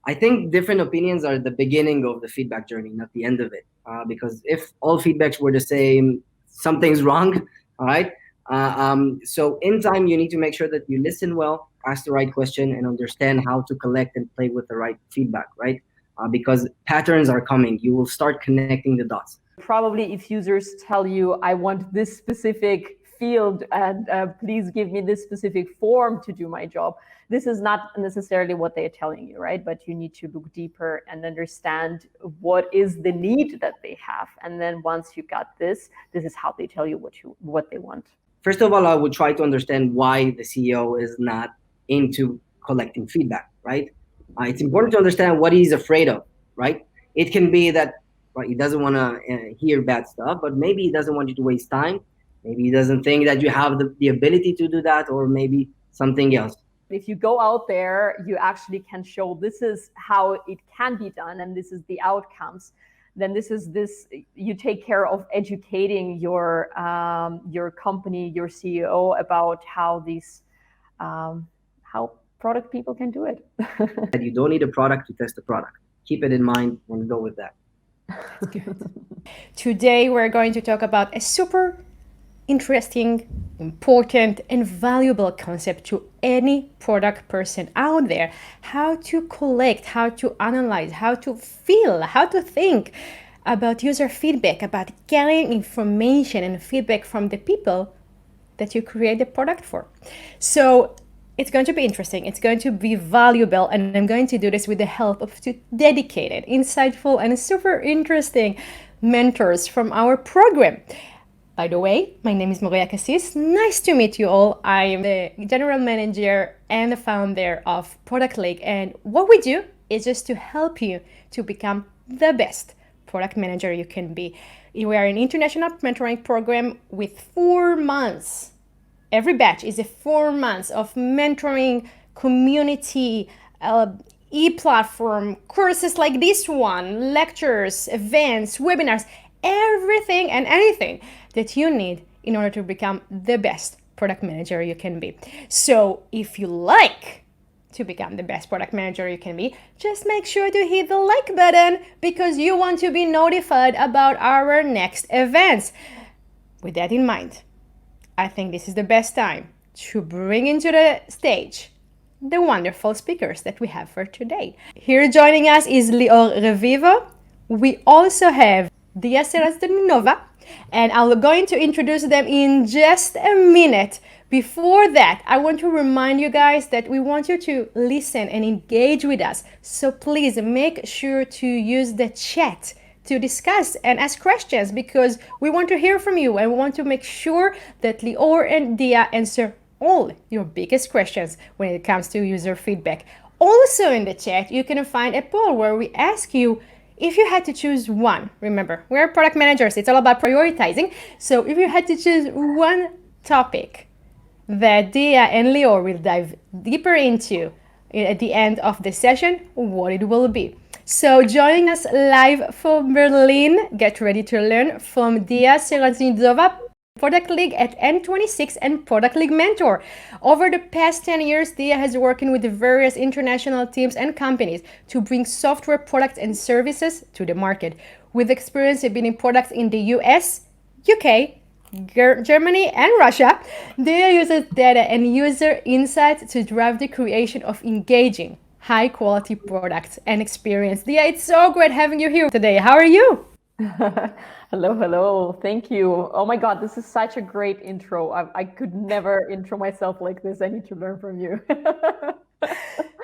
I think different opinions are the beginning of the feedback journey, not the end of it. Because if all feedbacks were the same, something's wrong. All right. So in time, you need to make sure that you listen well, ask the right question, and understand how to collect and play with the right feedback. Right. Because patterns are coming. You will start connecting the dots. Probably if users tell you, I want this specific field and please give me this specific form to do my job, this is not necessarily what they're telling you, right? But you need to look deeper and understand what is the need that they have. And then once you got this is how they tell you what they want. First of all, I would try to understand why the CEO is not into collecting feedback, right? It's important to understand what he's afraid of, right? It can be that he doesn't want to hear bad stuff, but maybe he doesn't want you to waste time. Maybe he doesn't think that you have the ability to do that, or maybe something else. If you go out there, you actually can show this is how it can be done and this is the outcomes. Then you take care of educating your company, your CEO about how product people can do it. You don't need a product to test the product. Keep it in mind and go with that. Today we're going to talk about a super interesting, important, and valuable concept to any product person out there: how to collect, how to analyze, how to feel, how to think about user feedback, about getting information and feedback from the people that you create the product for. So it's going to be interesting, it's going to be valuable, and I'm going to do this with the help of two dedicated, insightful, and super interesting mentors from our program. By the way, my name is Moria Cassis. Nice to meet you all. I am the general manager and the founder of Product League, and what we do is just to help you to become the best product manager you can be. We are an international mentoring program with 4 months. Every batch is 4 months of mentoring, community, e-platform, courses like this one, lectures, events, webinars, everything and anything that you need in order to become the best product manager you can be. So if you like to become the best product manager you can be, just make sure to hit the like button because you want to be notified about our next events. With that in mind, I think this is the best time to bring into the stage the wonderful speakers that we have for today. Here joining us is Lior Revivo. We also have Serazutdinova, and I'm going to introduce them in just a minute. Before that, I want to remind you guys that we want you to listen and engage with us. So please make sure to use the chat to discuss and ask questions, because we want to hear from you and we want to make sure that Lior and Dia answer all your biggest questions when it comes to user feedback. Also in the chat, you can find a poll where we ask you, if you had to choose one, remember, we're product managers, it's all about prioritizing. So if you had to choose one topic that Dia and Lior will dive deeper into at the end of the session, what it will be. So joining us live from Berlin, get ready to learn from Dia Serazutdinova, Product League at N26 and Product League Mentor. Over the past 10 years, Dia has worked with various international teams and companies to bring software products and services to the market. With experience in building products in the US, UK, Germany, and Russia, Dia uses data and user insights to drive the creation of engaging, high-quality products and experience. Dia, it's so great having you here today. How are you? Hello. Thank you. Oh my God, this is such a great intro. I could never intro myself like this. I need to learn from you.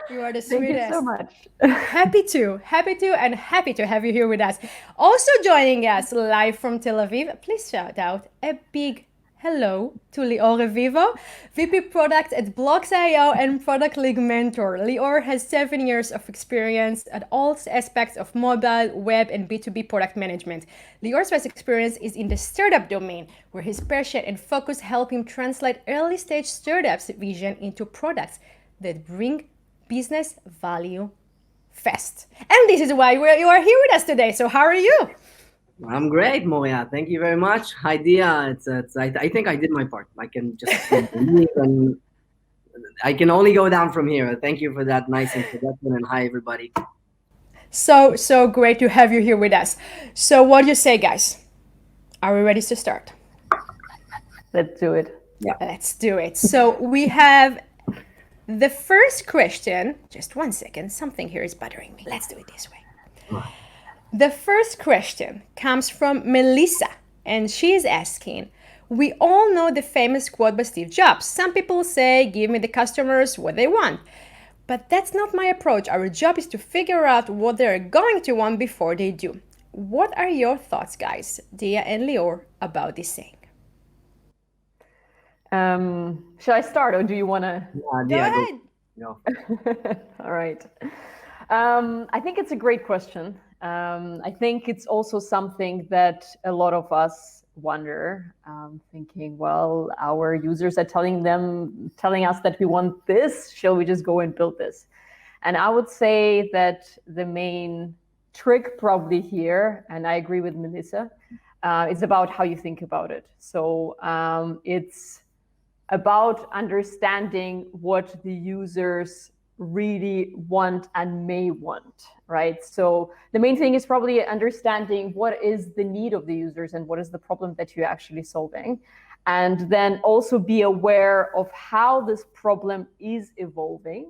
You are the sweetest. Thank you so much. Happy to have you here with us. Also joining us live from Tel Aviv, please shout out a big hello to Lior Revivo, VP Product at Blocks.io and Product League Mentor. Lior has 7 years of experience at all aspects of mobile, web, and B2B product management. Lior's best experience is in the startup domain, where his passion and focus help him translate early-stage startups' vision into products that bring business value fast. And this is why you are here with us today. So how are you? I'm great, Moria. Thank you very much. Hi, Dia. I think I did my part. I can just leave and I can only go down from here. Thank you for that nice introduction, and hi, everybody. So great to have you here with us. So what do you say, guys? Are we ready to start? Let's do it. Yeah. Let's do it. So we have the first question. Just 1 second. Something here is bothering me. Let's do it this way. The first question comes from Melissa, and she is asking, we all know the famous quote by Steve Jobs. Some people say, give me the customers what they want. But that's not my approach. Our job is to figure out what they're going to want before they do. What are your thoughts, guys, Dia and Lior, about this saying? Shall I start, or do you want to? Go ahead. No. All right. I think it's a great question. I think it's also something that a lot of us wonder, thinking, well, our users are telling us that we want this. Shall we just go and build this? And I would say that the main trick probably here, and I agree with Melissa, is about how you think about it. So it's about understanding what the users really want and may want, right? So the main thing is probably understanding what is the need of the users and what is the problem that you're actually solving. And then also be aware of how this problem is evolving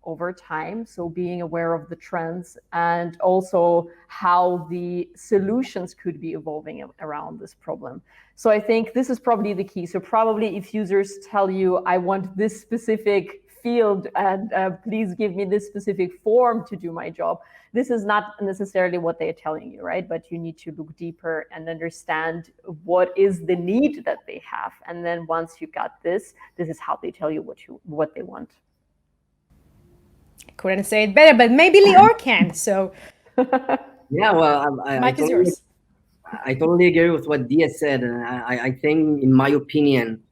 over time. So being aware of the trends and also how the solutions could be evolving around this problem. So I think this is probably the key. So probably if users tell you, I want this specific field and please give me this specific form to do my job, this is not necessarily what they're telling you, right? But you need to look deeper and understand what is the need that they have. And then once you got this is how they tell you what they want. I couldn't say it better, but maybe Lior can. So Yeah, well, Mike is yours. I totally agree with what Dia said. And I think, in my opinion,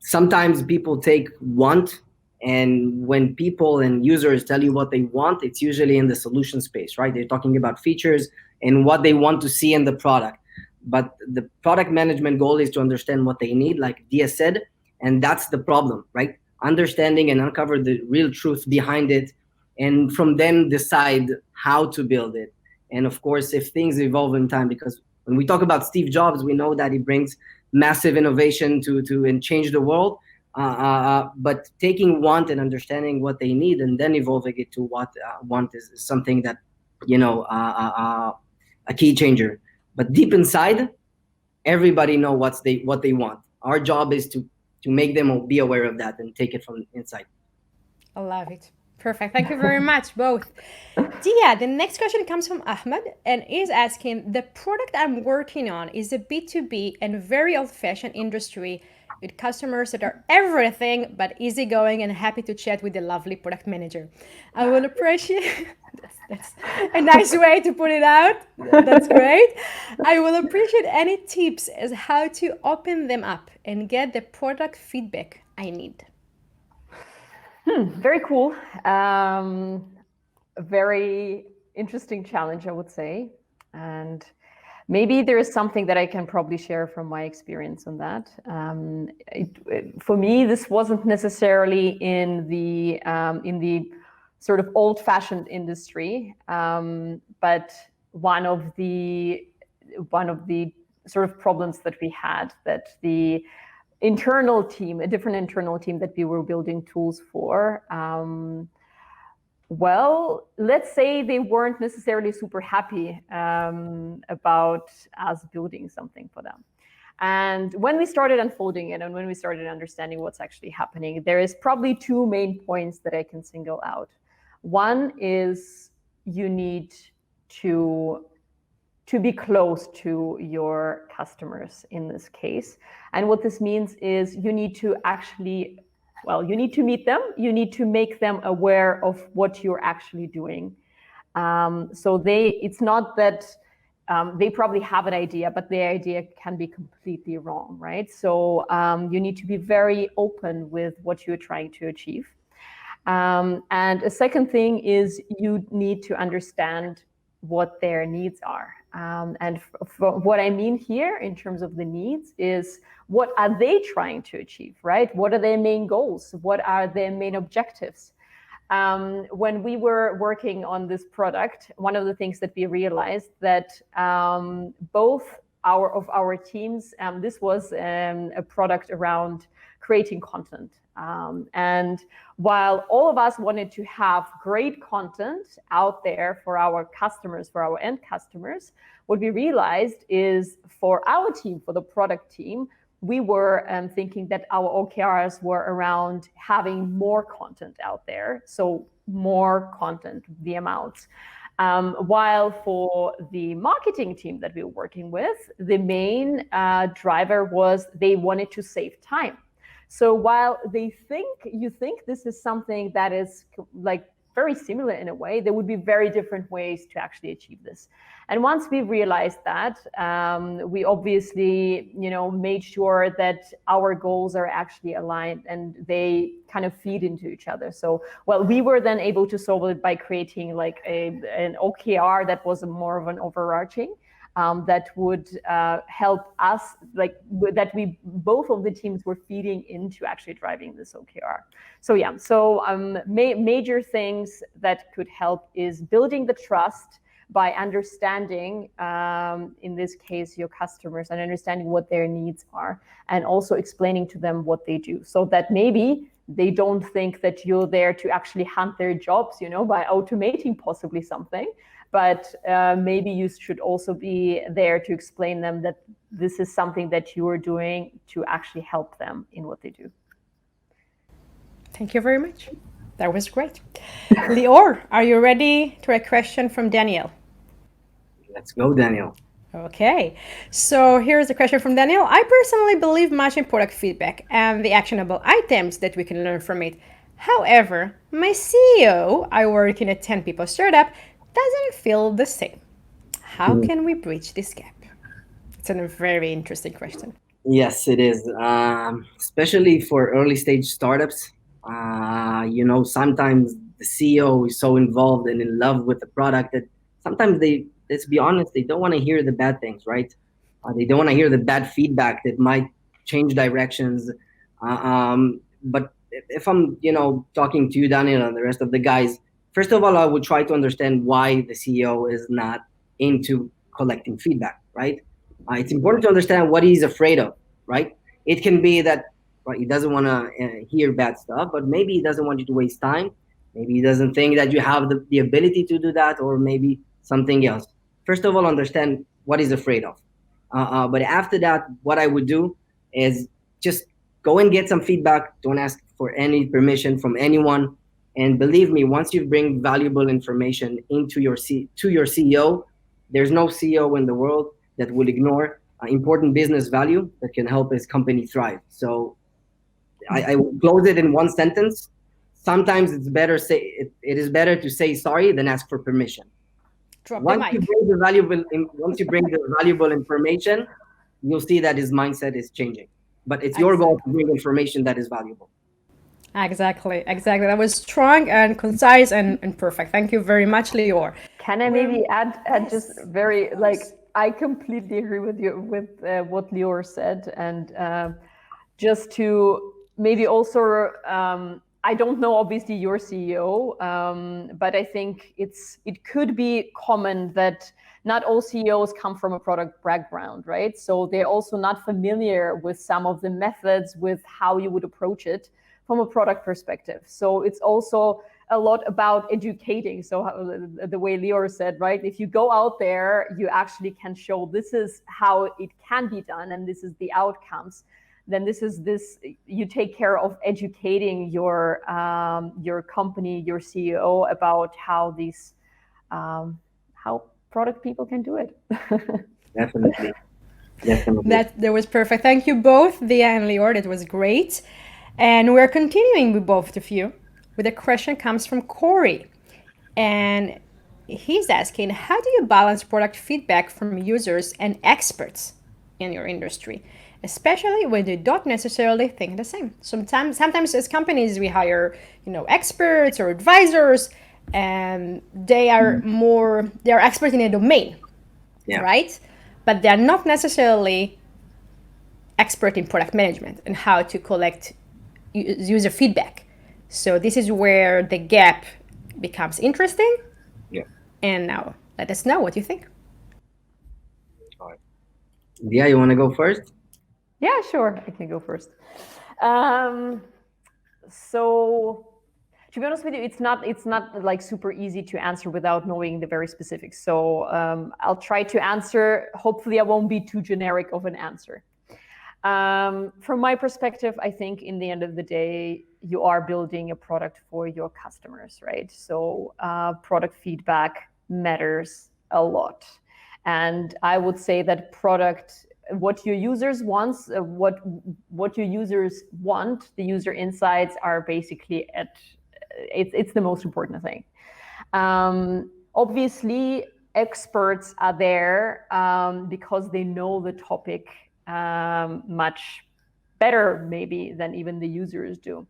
sometimes people take want, and when people and users tell you what they want, it's usually in the solution space, right? They're talking about features and what they want to see in the product. But the product management goal is to understand what they need, like Dia said, and that's the problem, right? Understanding and uncover the real truth behind it, and from then decide how to build it. And of course, if things evolve in time, because when we talk about Steve Jobs, we know that he brings massive innovation to and change the world. But taking want and understanding what they need and then evolving it to what want is something that, a key changer. But deep inside, everybody know what they want. Our job is to make them be aware of that and take it from inside. I love it. Perfect. Thank you very much, both. Dia, the next question comes from Ahmed and is asking, the product I'm working on is a B2B and very old-fashioned industry with customers that are everything but easygoing and happy to chat with the lovely product manager. I will appreciate, that's a nice way to put it out. That's great. I will appreciate any tips as how to open them up and get the product feedback I need. Very cool. A very interesting challenge, I would say. And maybe there is something that I can probably share from my experience on that. For me, this wasn't necessarily in the sort of old-fashioned industry, but one of the sort of problems that we had, that the internal team, a different internal team that we were building tools for, well, let's say they weren't necessarily super happy about us building something for them. And when we started unfolding it and when we started understanding what's actually happening, there is probably two main points that I can single out. One is you need to be close to your customers in this case. And what this means is you need to actually, you need to meet them. You need to make them aware of what you're actually doing. So it's not that they probably have an idea, but their idea can be completely wrong, right? So you need to be very open with what you're trying to achieve. And a second thing is you need to understand what their needs are. And what I mean here in terms of the needs is, what are they trying to achieve, right? What are their main goals? What are their main objectives? when we were working on this product, one of the things that we realized that both of our teams, this was a product around creating content. And while all of us wanted to have great content out there for our customers, for our end customers, what we realized is for our team, for the product team, we were thinking that our OKRs were around having more content out there. So more content, the amounts. While for the marketing team that we were working with, the main driver was they wanted to save time. So while you think this is something that is like very similar in a way, there would be very different ways to actually achieve this. And once we realized that, we obviously, made sure that our goals are actually aligned and they kind of feed into each other. So, we were then able to solve it by creating like an OKR that was more of an overarching. That would help us, that we both of the teams were feeding into actually driving this OKR. So major things that could help is building the trust by understanding, in this case, your customers and understanding what their needs are, and also explaining to them what they do, so that maybe they don't think that you're there to actually hunt their jobs, by automating possibly something. But maybe you should also be there to explain them that this is something that you are doing to actually help them in what they do. Thank you very much. That was great. Lior, are you ready to a question from Daniel? Let's go, Daniel. Okay, so here's a question from Daniel. I personally believe much in product feedback and the actionable items that we can learn from it. However, my CEO, I work in a 10-people startup, doesn't feel the same. How can we bridge this gap? It's a very interesting question. Yes, it is. Especially for early stage startups. Sometimes the CEO is so involved and in love with the product that sometimes let's be honest, they don't want to hear the bad things, right? They don't want to hear the bad feedback that might change directions. But if I'm, talking to you, Daniel, and the rest of the guys, first of all, I would try to understand why the CEO is not into collecting feedback, right? It's important to understand what he's afraid of, right? It can be that he doesn't want to hear bad stuff, but maybe he doesn't want you to waste time. Maybe he doesn't think that you have the ability to do that, or maybe something else. First of all, understand what he's afraid of. But after that, what I would do is just go and get some feedback. Don't ask for any permission from anyone. And believe me, once you bring valuable information into your CEO, there's no CEO in the world that will ignore important business value that can help his company thrive. So I will close it in one sentence. Sometimes it is better to say sorry than ask for permission. Once you bring the valuable information, you'll see that his mindset is changing. But it's your goal to bring information that is valuable. Exactly. That was strong and concise and perfect. Thank you very much, Lior. Can I maybe add just very, I completely agree with you with what Lior said. And just to maybe also, I don't know, obviously, your CEO, but I think it could be common that not all CEOs come from a product background, right? So they're also not familiar with some of the methods, with how you would approach it from a product perspective. So it's also a lot about educating. So the way Lior said, right? If you go out there, you actually can show this is how it can be done, and this is the outcomes. Then you take care of educating your company, your CEO about how how product people can do it. Definitely. That was perfect. Thank you both, Dia and Lior. That was great. And we're continuing with both of you with a question comes from Corey. And he's asking, how do you balance product feedback from users and experts in your industry, especially when they don't necessarily think the same? Sometimes as companies, we hire, experts or advisors, and they are experts in a domain, right? But they're not necessarily expert in product management and how to collect user feedback. So this is where the gap becomes interesting. Yeah. And now let us know what you think. All right. Yeah, you want to go first? Yeah, sure. I can go first. So to be honest with you, it's not like super easy to answer without knowing the very specifics. So I'll try to answer. Hopefully, I won't be too generic of an answer. From my perspective, I think in the end of the day, you are building a product for your customers, right? So product feedback matters a lot. And I would say that what your users want, what your users want, the user insights are basically it's the most important thing. Obviously, experts are there because they know the topic much better maybe than even the users do.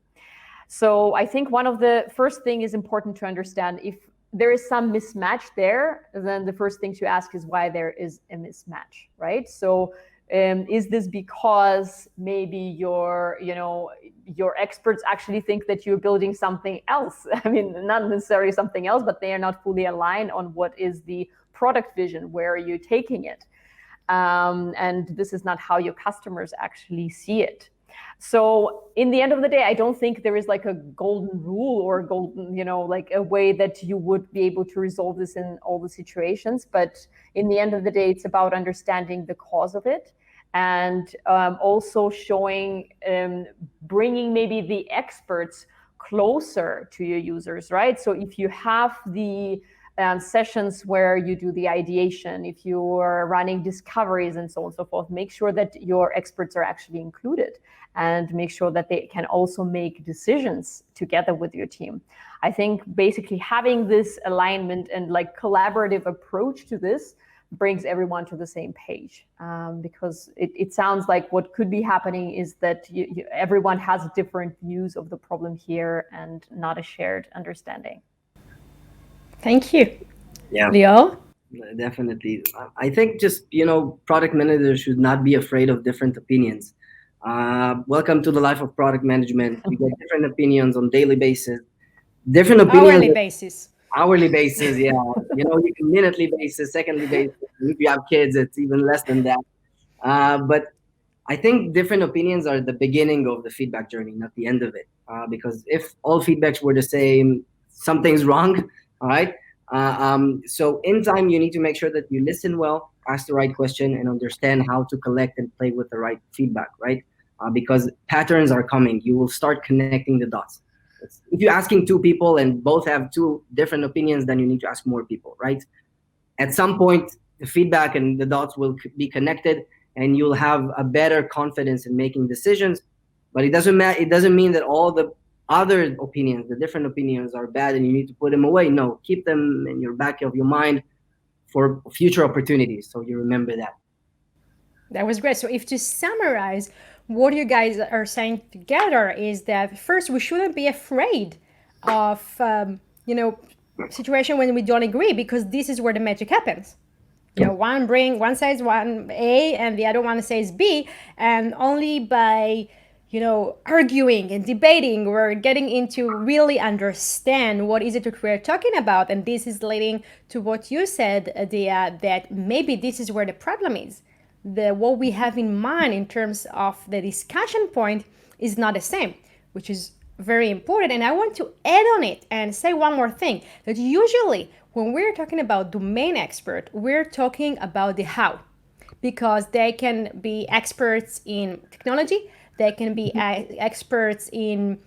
So I think one of the first thing is important to understand. If there is some mismatch there, then the first thing to ask is why there is a mismatch, right? So is this because maybe your experts actually think that you're building something else? I mean, not necessarily something else, but they are not fully aligned on what is the product vision, where are you taking it? And this is not how your customers actually see it. So in the end of the day, I don't think there is like a golden rule or golden, like a way that you would be able to resolve this in all the situations. But in the end of the day, it's about understanding the cause of it, and also showing, bringing maybe the experts closer to your users, right? So if you have the sessions where you do the ideation, if you are running discoveries and so on and so forth, make sure that your experts are actually included, and make sure that they can also make decisions together with your team. I think basically having this alignment and like collaborative approach to this brings everyone to the same page, because it sounds like what could be happening is that everyone has different views of the problem here and not a shared understanding. Thank you. Yeah. Lior? Definitely. I think just, product managers should not be afraid of different opinions. Welcome to the life of product management. We get different opinions on daily basis. Different opinions. Hourly basis, yeah. You can minutely basis, secondly basis. If you have kids, it's even less than that. But I think different opinions are the beginning of the feedback journey, not the end of it. Because if all feedbacks were the same, something's wrong. All right. So in time, you need to make sure that you listen well, ask the right question, and understand how to collect and play with the right feedback, right? Because patterns are coming. You will start connecting the dots. If you're asking two people and both have two different opinions, then you need to ask more people, right? At some point, the feedback and the dots will be connected, and you'll have a better confidence in making decisions. But it doesn't matter. It doesn't mean that all the other opinions, the different opinions, are bad and you need to put them away. No, keep them in your back of your mind for future opportunities, so you remember that. That was great. So if to summarize, what you guys are saying together is that first, we shouldn't be afraid of situation when we don't agree, because this is where the magic happens. One says one A and the other one says B, and only by arguing and debating, we're getting into really understand what is it that we're talking about. And this is leading to what you said, Adia, that maybe this is where the problem is. What we have in mind in terms of the discussion point is not the same, which is very important. And I want to add on it and say one more thing, that usually when we're talking about domain expert, we're talking about the how, because they can be experts in technology, they can be experts in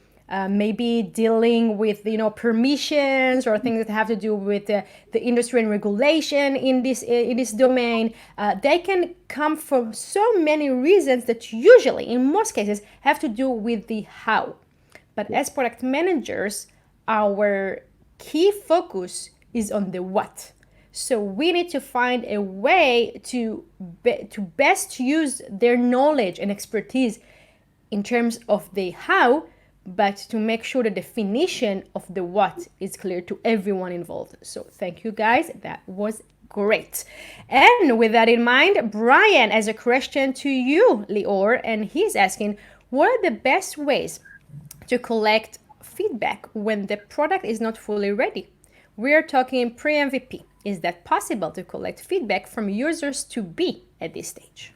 maybe dealing with permissions or things that have to do with the industry and regulation in this domain. They can come from so many reasons that usually, in most cases, have to do with the how. But as product managers, our key focus is on the what. So we need to find a way to best use their knowledge and expertise in terms of the how, but to make sure the definition of the what is clear to everyone involved. So thank you guys, that was great. And with that in mind, Brian has a question to you, Lior, and he's asking, what are the best ways to collect feedback when the product is not fully ready? We are talking pre-MVP. Is that possible to collect feedback from users to be at this stage?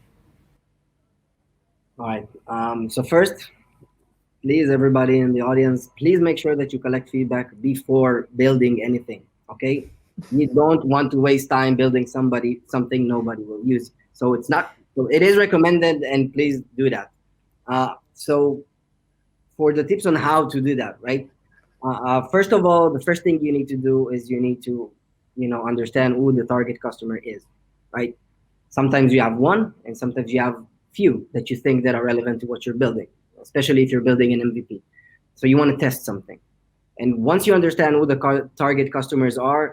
All right. So first, please, everybody in the audience, please make sure that you collect feedback before building anything. Okay. You don't want to waste time building something nobody will use. So it is recommended, and please do that. So for the tips on how to do that, right? First of all, the first thing you need to do is you need to, understand who the target customer is, right? Sometimes you have one, and sometimes you have few that you think that are relevant to what you're building, especially if you're building an MVP. So you want to test something. And once you understand who the target customers are,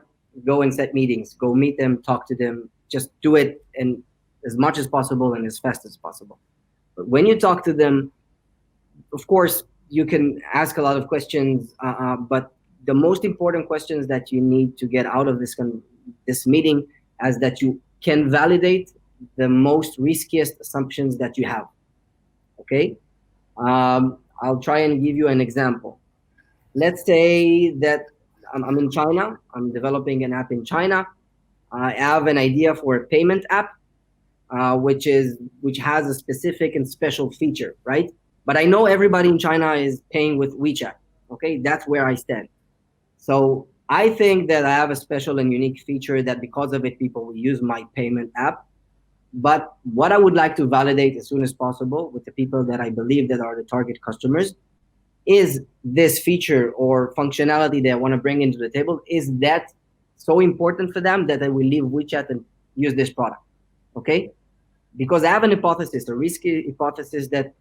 go and set meetings, go meet them, talk to them, just do it and as much as possible and as fast as possible. But when you talk to them, of course, you can ask a lot of questions, but the most important questions that you need to get out of this meeting is that you can validate the most riskiest assumptions that you have. Okay, I'll try and give you an example. Let's say that I'm in China. I'm developing an app in China. I have an idea for a payment app, which has a specific and special feature, right? But I know everybody in China is paying with WeChat. Okay, that's where I stand. So I think that I have a special and unique feature that because of it, people will use my payment app. But what I would like to validate as soon as possible with the people that I believe that are the target customers is this feature or functionality that I want to bring into the table. Is that so important for them that they will leave WeChat and use this product? Okay? Because I have an hypothesis, a risky hypothesis, that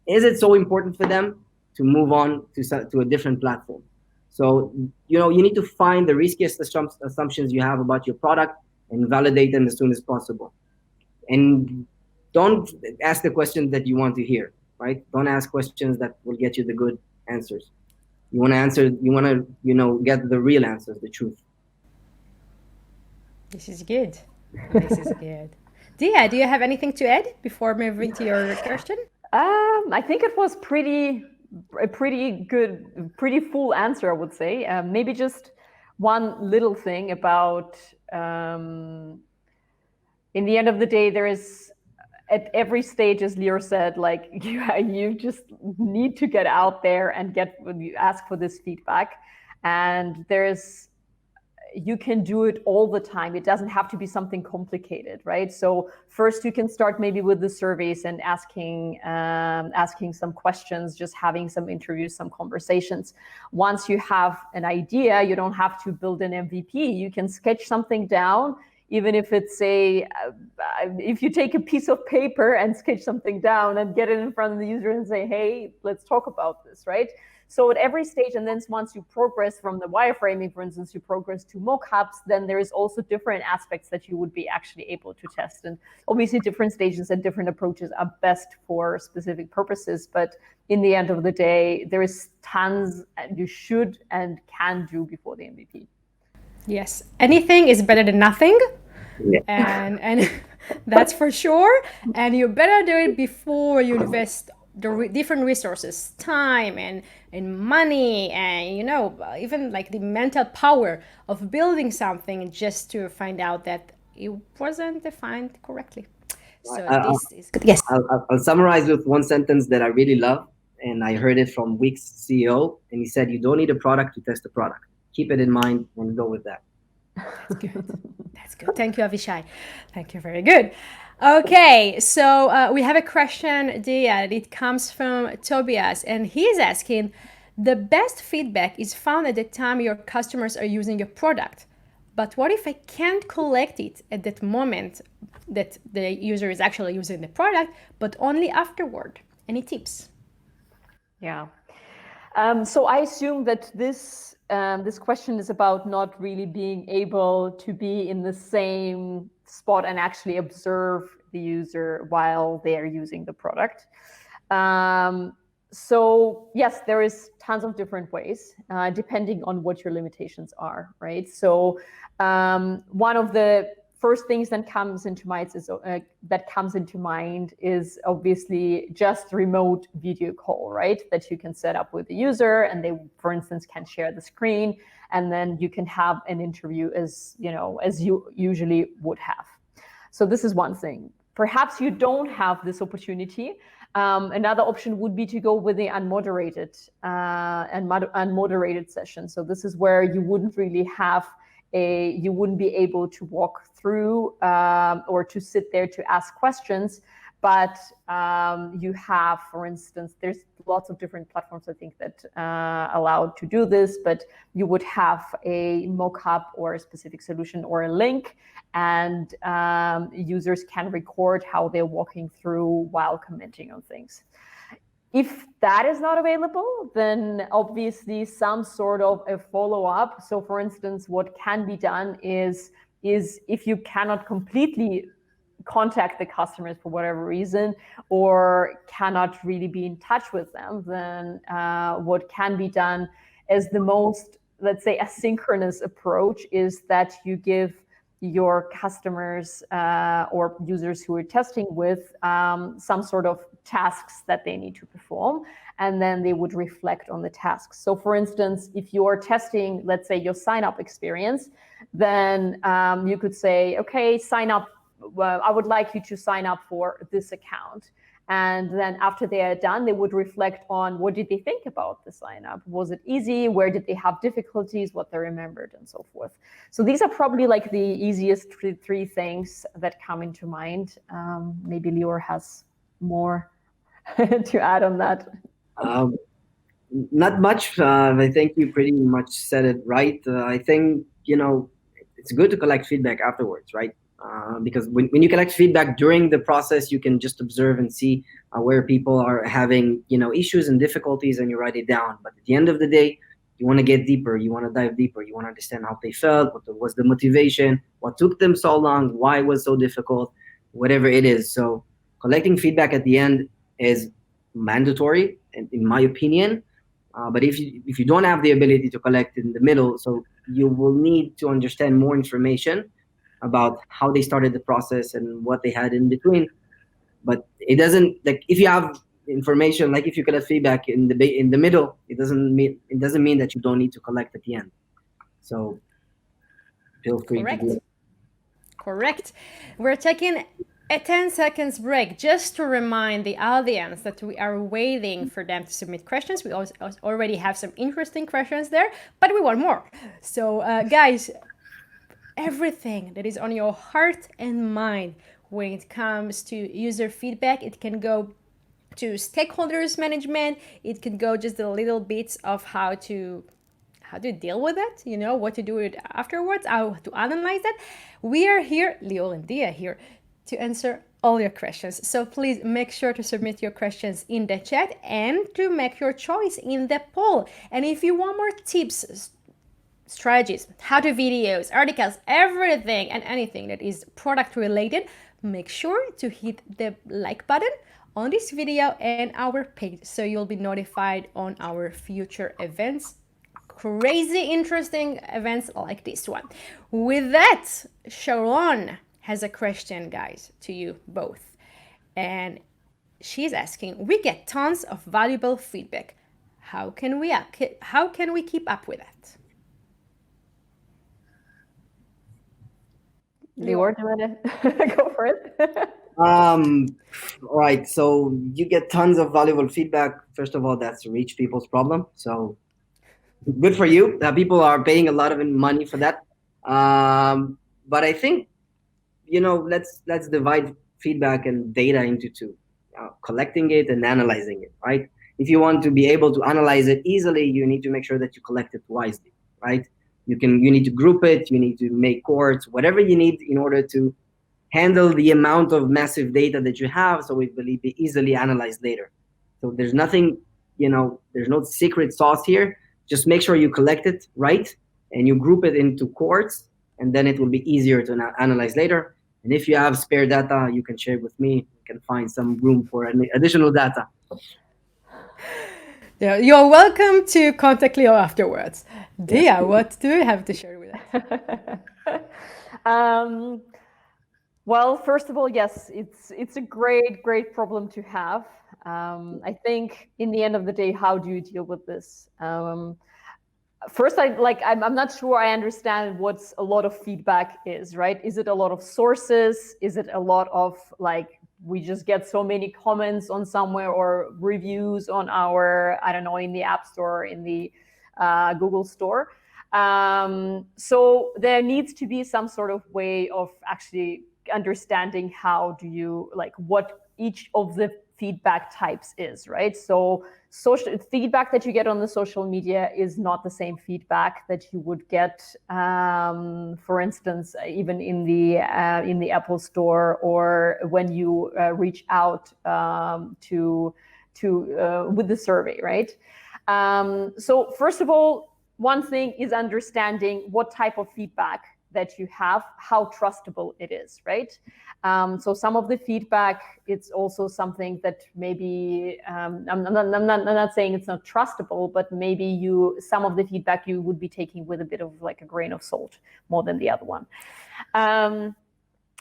is it so important for them to move on to a different platform? So, you need to find the riskiest assumptions you have about your product and validate them as soon as possible. And don't ask the questions that you want to hear, right? Don't ask questions that will get you the good answers. You want to get the real answers, the truth. This is good. This is good. Dia, do you have anything to add before moving to your question? I think it was a pretty good, pretty full answer, I would say. Maybe just one little thing about, in the end of the day, there is, at every stage, as Lior said, like you just need to get out there and ask for this feedback. And you can do it all the time. It doesn't have to be something complicated, right? So first you can start maybe with the surveys and asking some questions, just having some interviews, some conversations. Once you have an idea, you don't have to build an MVP. You can sketch something down, even if it's if you take a piece of paper and sketch something down and get it in front of the user and say, hey, let's talk about this, right? So at every stage, and then once you progress from the wireframing, for instance, you progress to mockups, then there is also different aspects that you would be actually able to test. And obviously different stages and different approaches are best for specific purposes. But in the end of the day, there is tons you should and can do before the MVP. Yes, anything is better than nothing. Yeah. And that's for sure. And you better do it before you invest the different resources, time and money, and even like the mental power of building something just to find out that it wasn't defined correctly. So this is good. Yes. I'll summarize with one sentence that I really love, and I heard it from Wix CEO, and he said, "You don't need a product to test a product. Keep it in mind and go with that." That's good. That's good. Thank you, Avishai. Thank you. Very good. Okay, so we have a question, Dia. It comes from Tobias, and he's asking, the best feedback is found at the time your customers are using your product. But what if I can't collect it at that moment that the user is actually using the product, but only afterward? Any tips? Yeah. So I assume that this question is about not really being able to be in the same spot and actually observe the user while they are using the product. So yes, there is tons of different ways, depending on what your limitations are, right? So first things that comes into mind is obviously just remote video call, right? That you can set up with the user, and they, for instance, can share the screen, and then you can have an interview as you usually would have. So this is one thing. Perhaps you don't have this opportunity. Another option would be to go with the unmoderated session. So this is where you wouldn't really have you wouldn't be able to walk through or to sit there to ask questions, but you have, for instance, there's lots of different platforms, I think, that allow to do this, but you would have a mock-up or a specific solution or a link, and users can record how they're walking through while commenting on things. If that is not available, then obviously some sort of a follow-up. So for instance, what can be done is if you cannot completely contact the customers for whatever reason, or cannot really be in touch with them, then what can be done as the most, let's say, asynchronous approach is that you give your customers or users who are testing with some sort of tasks that they need to perform, and then they would reflect on the tasks. So for instance, if you're testing, let's say, your sign-up experience, then you could say, okay, sign up, I would like you to sign up for this account. And then after they are done, they would reflect on what did they think about the sign up? Was it easy? Where did they have difficulties? What they remembered, and so forth. So these are probably like the easiest three things that come into mind. Maybe Lior has more to add on that. Not much. I think you pretty much said it right. I think, it's good to collect feedback afterwards, right? Because when you collect feedback during the process, you can just observe and see where people are having, issues and difficulties, and you write it down. But at the end of the day, you want to get deeper. You want to dive deeper. You want to understand how they felt, what was the motivation, what took them so long, why it was so difficult, whatever it is. So collecting feedback at the end is mandatory, in my opinion. But if you don't have the ability to collect in the middle, so you will need to understand more information about how they started the process and what they had in between. But it doesn't, like, if you have information, like if you collect feedback in the middle, it doesn't mean that you don't need to collect at the end. So feel free to do it. Correct. We're taking a 10 seconds break just to remind the audience that we are waiting for them to submit questions. We already have some interesting questions there, but we want more. So guys, everything that is on your heart and mind when it comes to user feedback, it can go to stakeholders management, it can go just the little bits of how to deal with it, what to do with it afterwards, how to analyze that. We are here, Lior and Dia here, to answer all your questions. So please make sure to submit your questions in the chat and to make your choice in the poll. And if you want more tips, strategies, how-to videos, articles, everything and anything that is product related, make sure to hit the like button on this video and our page so you'll be notified on our future events, crazy interesting events like this one. With that, Sharon has a question, guys, to you both, and she's asking, we get tons of valuable feedback. How can we keep up with that? Lior, do you want to go for it? All right. So you get tons of valuable feedback. First of all, that's rich people's problem. So good for you. People are paying a lot of money for that. But I think, let's divide feedback and data into two: collecting it and analyzing it. Right. If you want to be able to analyze it easily, you need to make sure that you collect it wisely. Right. You need to group it, you need to make cohorts, whatever you need in order to handle the amount of massive data that you have, so it will be easily analyzed later. So there's nothing, there's no secret sauce here. Just make sure you collect it right and you group it into cohorts, and then it will be easier to analyze later. And if you have spare data, you can share with me. You can find some room for additional data. Yeah, you're welcome to contact Lior afterwards. Dia, what do you have to share with us? Well, first of all, yes, it's a great problem to have. I think in the end of the day, how do you deal with this? First, I'm not sure I understand what's a lot of feedback is, right? Is it a lot of sources? Is it a lot of like we just get so many comments on somewhere or reviews on our, I don't know, in the App Store, in the Google Store? So there needs to be some sort of way of actually understanding how do you like what each of the feedback types is, right? So social feedback that you get on the social media is not the same feedback that you would get, for instance, even in the Apple Store, or when you reach out to with the survey, right? So first of all, one thing is understanding what type of feedback that you have, how trustable it is, right? So some of the feedback, it's also something that maybe, I'm not saying it's not trustable, but maybe some of the feedback you would be taking with a bit of like a grain of salt more than the other one.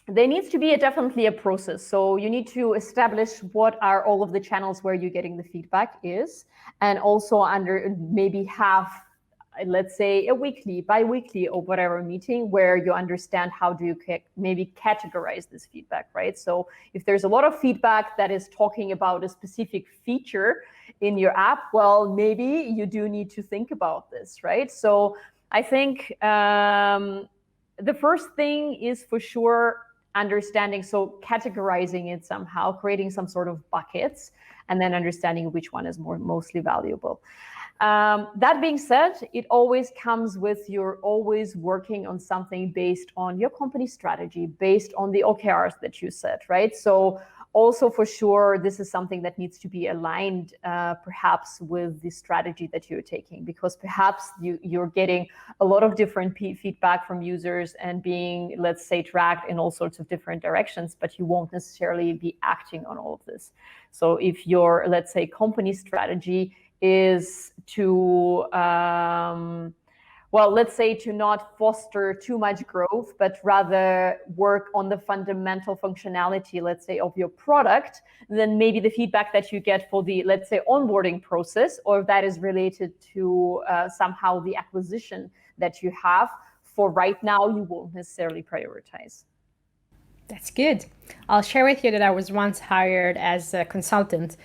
There needs to be definitely a process. So you need to establish what are all of the channels where you're getting the feedback is, and also maybe have, let's say, a weekly, bi-weekly, or whatever meeting where you understand how do you maybe categorize this feedback, right? So if there's a lot of feedback that is talking about a specific feature in your app, well, maybe you do need to think about this, right? So I think the first thing is for sure understanding, so categorizing it somehow, creating some sort of buckets, and then understanding which one is mostly valuable. That being said, it always comes with you're always working on something based on your company strategy, based on the OKRs that you set, right? So also for sure, this is something that needs to be aligned perhaps with the strategy that you're taking, because perhaps you're getting a lot of different feedback from users and being, let's say, tracked in all sorts of different directions, but you won't necessarily be acting on all of this. So if your, let's say, company strategy is to, well, let's say to not foster too much growth, but rather work on the fundamental functionality, let's say, of your product, then maybe the feedback that you get for the, let's say, onboarding process, or if that is related to somehow the acquisition that you have, for right now, you won't necessarily prioritize. That's good. I'll share with you that I was once hired as a consultant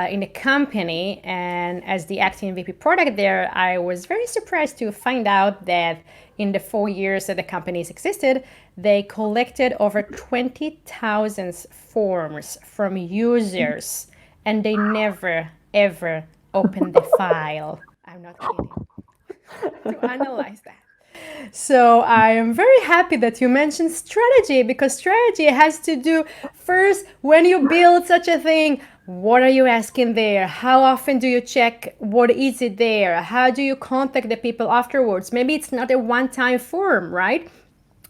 in a company, and as the acting VP product there, I was very surprised to find out that in the 4 years that the companies existed, they collected over 20,000 forms from users, and they never, ever opened the file. I'm not kidding. To analyze that. So I am very happy that you mentioned strategy, because strategy has to do first when you build such a thing. What are you asking there? How often do you check what is it there? How do you contact the people afterwards? Maybe it's not a one-time form, right?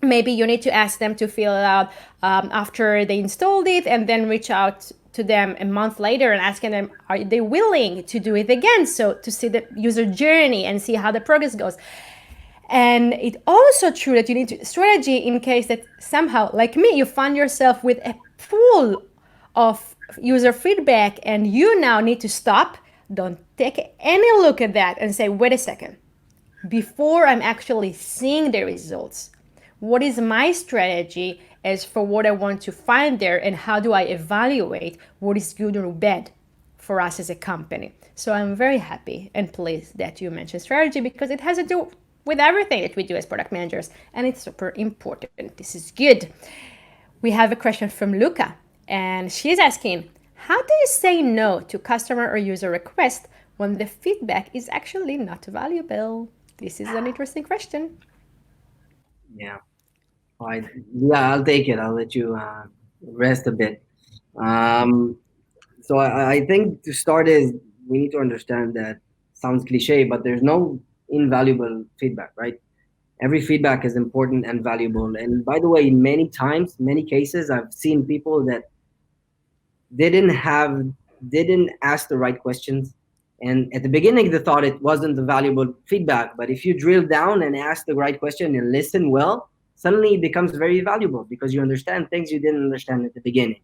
Maybe you need to ask them to fill it out after they installed it, and then reach out to them a month later and asking them, are they willing to do it again? So to see the user journey and see how the progress goes. And it's also true that you need to strategy in case that somehow, like me, you find yourself with a pool of user feedback and you now need to stop. Don't take any look at that and say, wait a second, before I'm actually seeing the results, what is my strategy as for what I want to find there, and how do I evaluate what is good or bad for us as a company? So I'm very happy and pleased that you mentioned strategy, because it has to do with everything that we do as product managers, and it's super important. This is good. We have a question from Luca, and she's asking, how do you say no to customer or user request when the feedback is actually not valuable? This is an interesting question. Yeah. I'll take it. I'll let you rest a bit. So I think to start is we need to understand that sounds cliche, but there's no invaluable feedback, right? Every feedback is important and valuable. And by the way, many times, many cases, I've seen people that didn't ask the right questions. And at the beginning, they thought it wasn't the valuable feedback. But if you drill down and ask the right question and listen well, suddenly it becomes very valuable because you understand things you didn't understand at the beginning.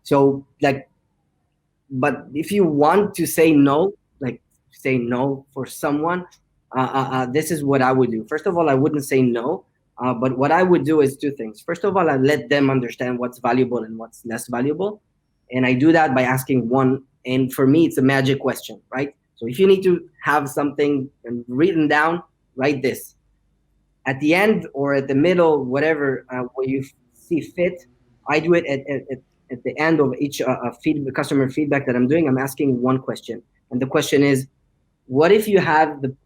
So like, but if you want to say no, like say no for someone, this is what I would do. First of all, I wouldn't say no, but what I would do is two things. First of all, I let them understand what's valuable and what's less valuable. And I do that by asking one, and for me, it's a magic question, right? So if you need to have something written down, write this. At the end or at the middle, whatever, where you see fit, I do it at the end of each customer feedback that I'm doing. I'm asking one question. And the question is, what if you had the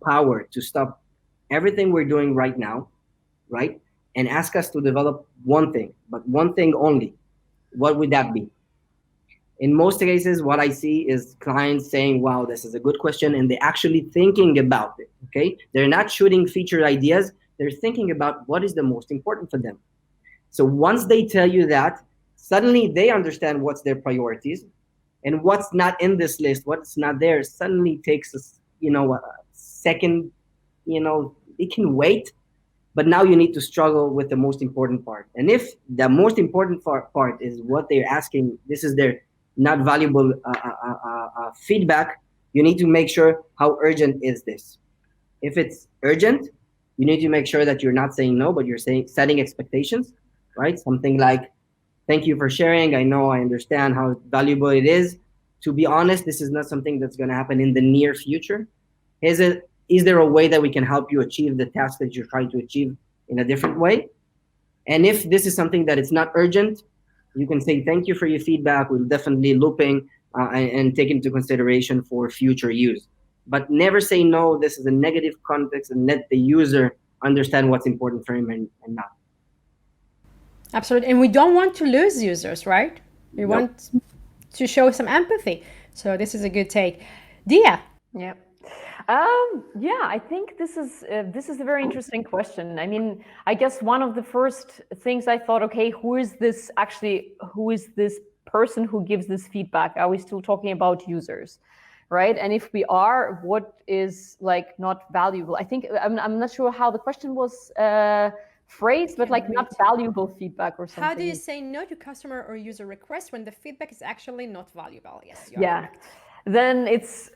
power to stop everything we're doing right now, right? And ask us to develop one thing, but one thing only. What would that be? In most cases, what I see is clients saying, wow, this is a good question. And they're actually thinking about it, okay? They're not shooting feature ideas. They're thinking about what is the most important for them. So once they tell you that, suddenly they understand what's their priorities, and what's not in this list, what's not there, suddenly takes a second, it can wait, but now you need to struggle with the most important part. And if the most important part is what they're asking, this is their not valuable feedback, you need to make sure how urgent is this. If it's urgent, you need to make sure that you're not saying no, but you're setting expectations, right? Something like, thank you for sharing. I know, I understand how valuable it is. To be honest, this is not something that's going to happen in the near future. Is there a way that we can help you achieve the task that you're trying to achieve in a different way? And if this is something that it's not urgent, you can say, thank you for your feedback. We'll definitely looping and take into consideration for future use. But never say no. This is a negative context, and let the user understand what's important for him and not. Absolutely. And we don't want to lose users, right? We want to show some empathy. So this is a good take. Dia. Yeah. I think this is a very interesting question. I mean, I guess one of the first things I thought, okay, who is this person who gives this feedback? Are we still talking about users, right? And if we are, what is like not valuable? I think I'm not sure how the question was phrased, but like not valuable feedback or something. How do you say no to customer or user requests when the feedback is actually not valuable? Yes. Yeah. Correct. Then it's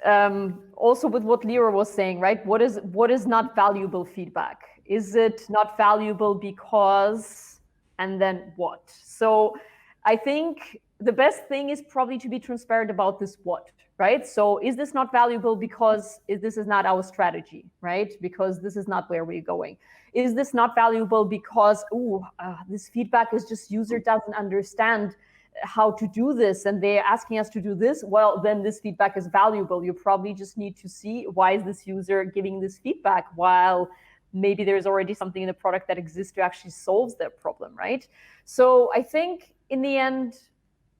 also with what Lior was saying, right? What is not valuable feedback? Is it not valuable because, and then what? So I think the best thing is probably to be transparent about this what, right? So is this not valuable because this is not our strategy, right? Because this is not where we're going. Is this not valuable because, this feedback is just user doesn't understand how to do this and they're asking us to do this? Well, then this feedback is valuable. You probably just need to see, why is this user giving this feedback, while maybe there's already something in the product that exists to actually solves their problem, right? So I think in the end,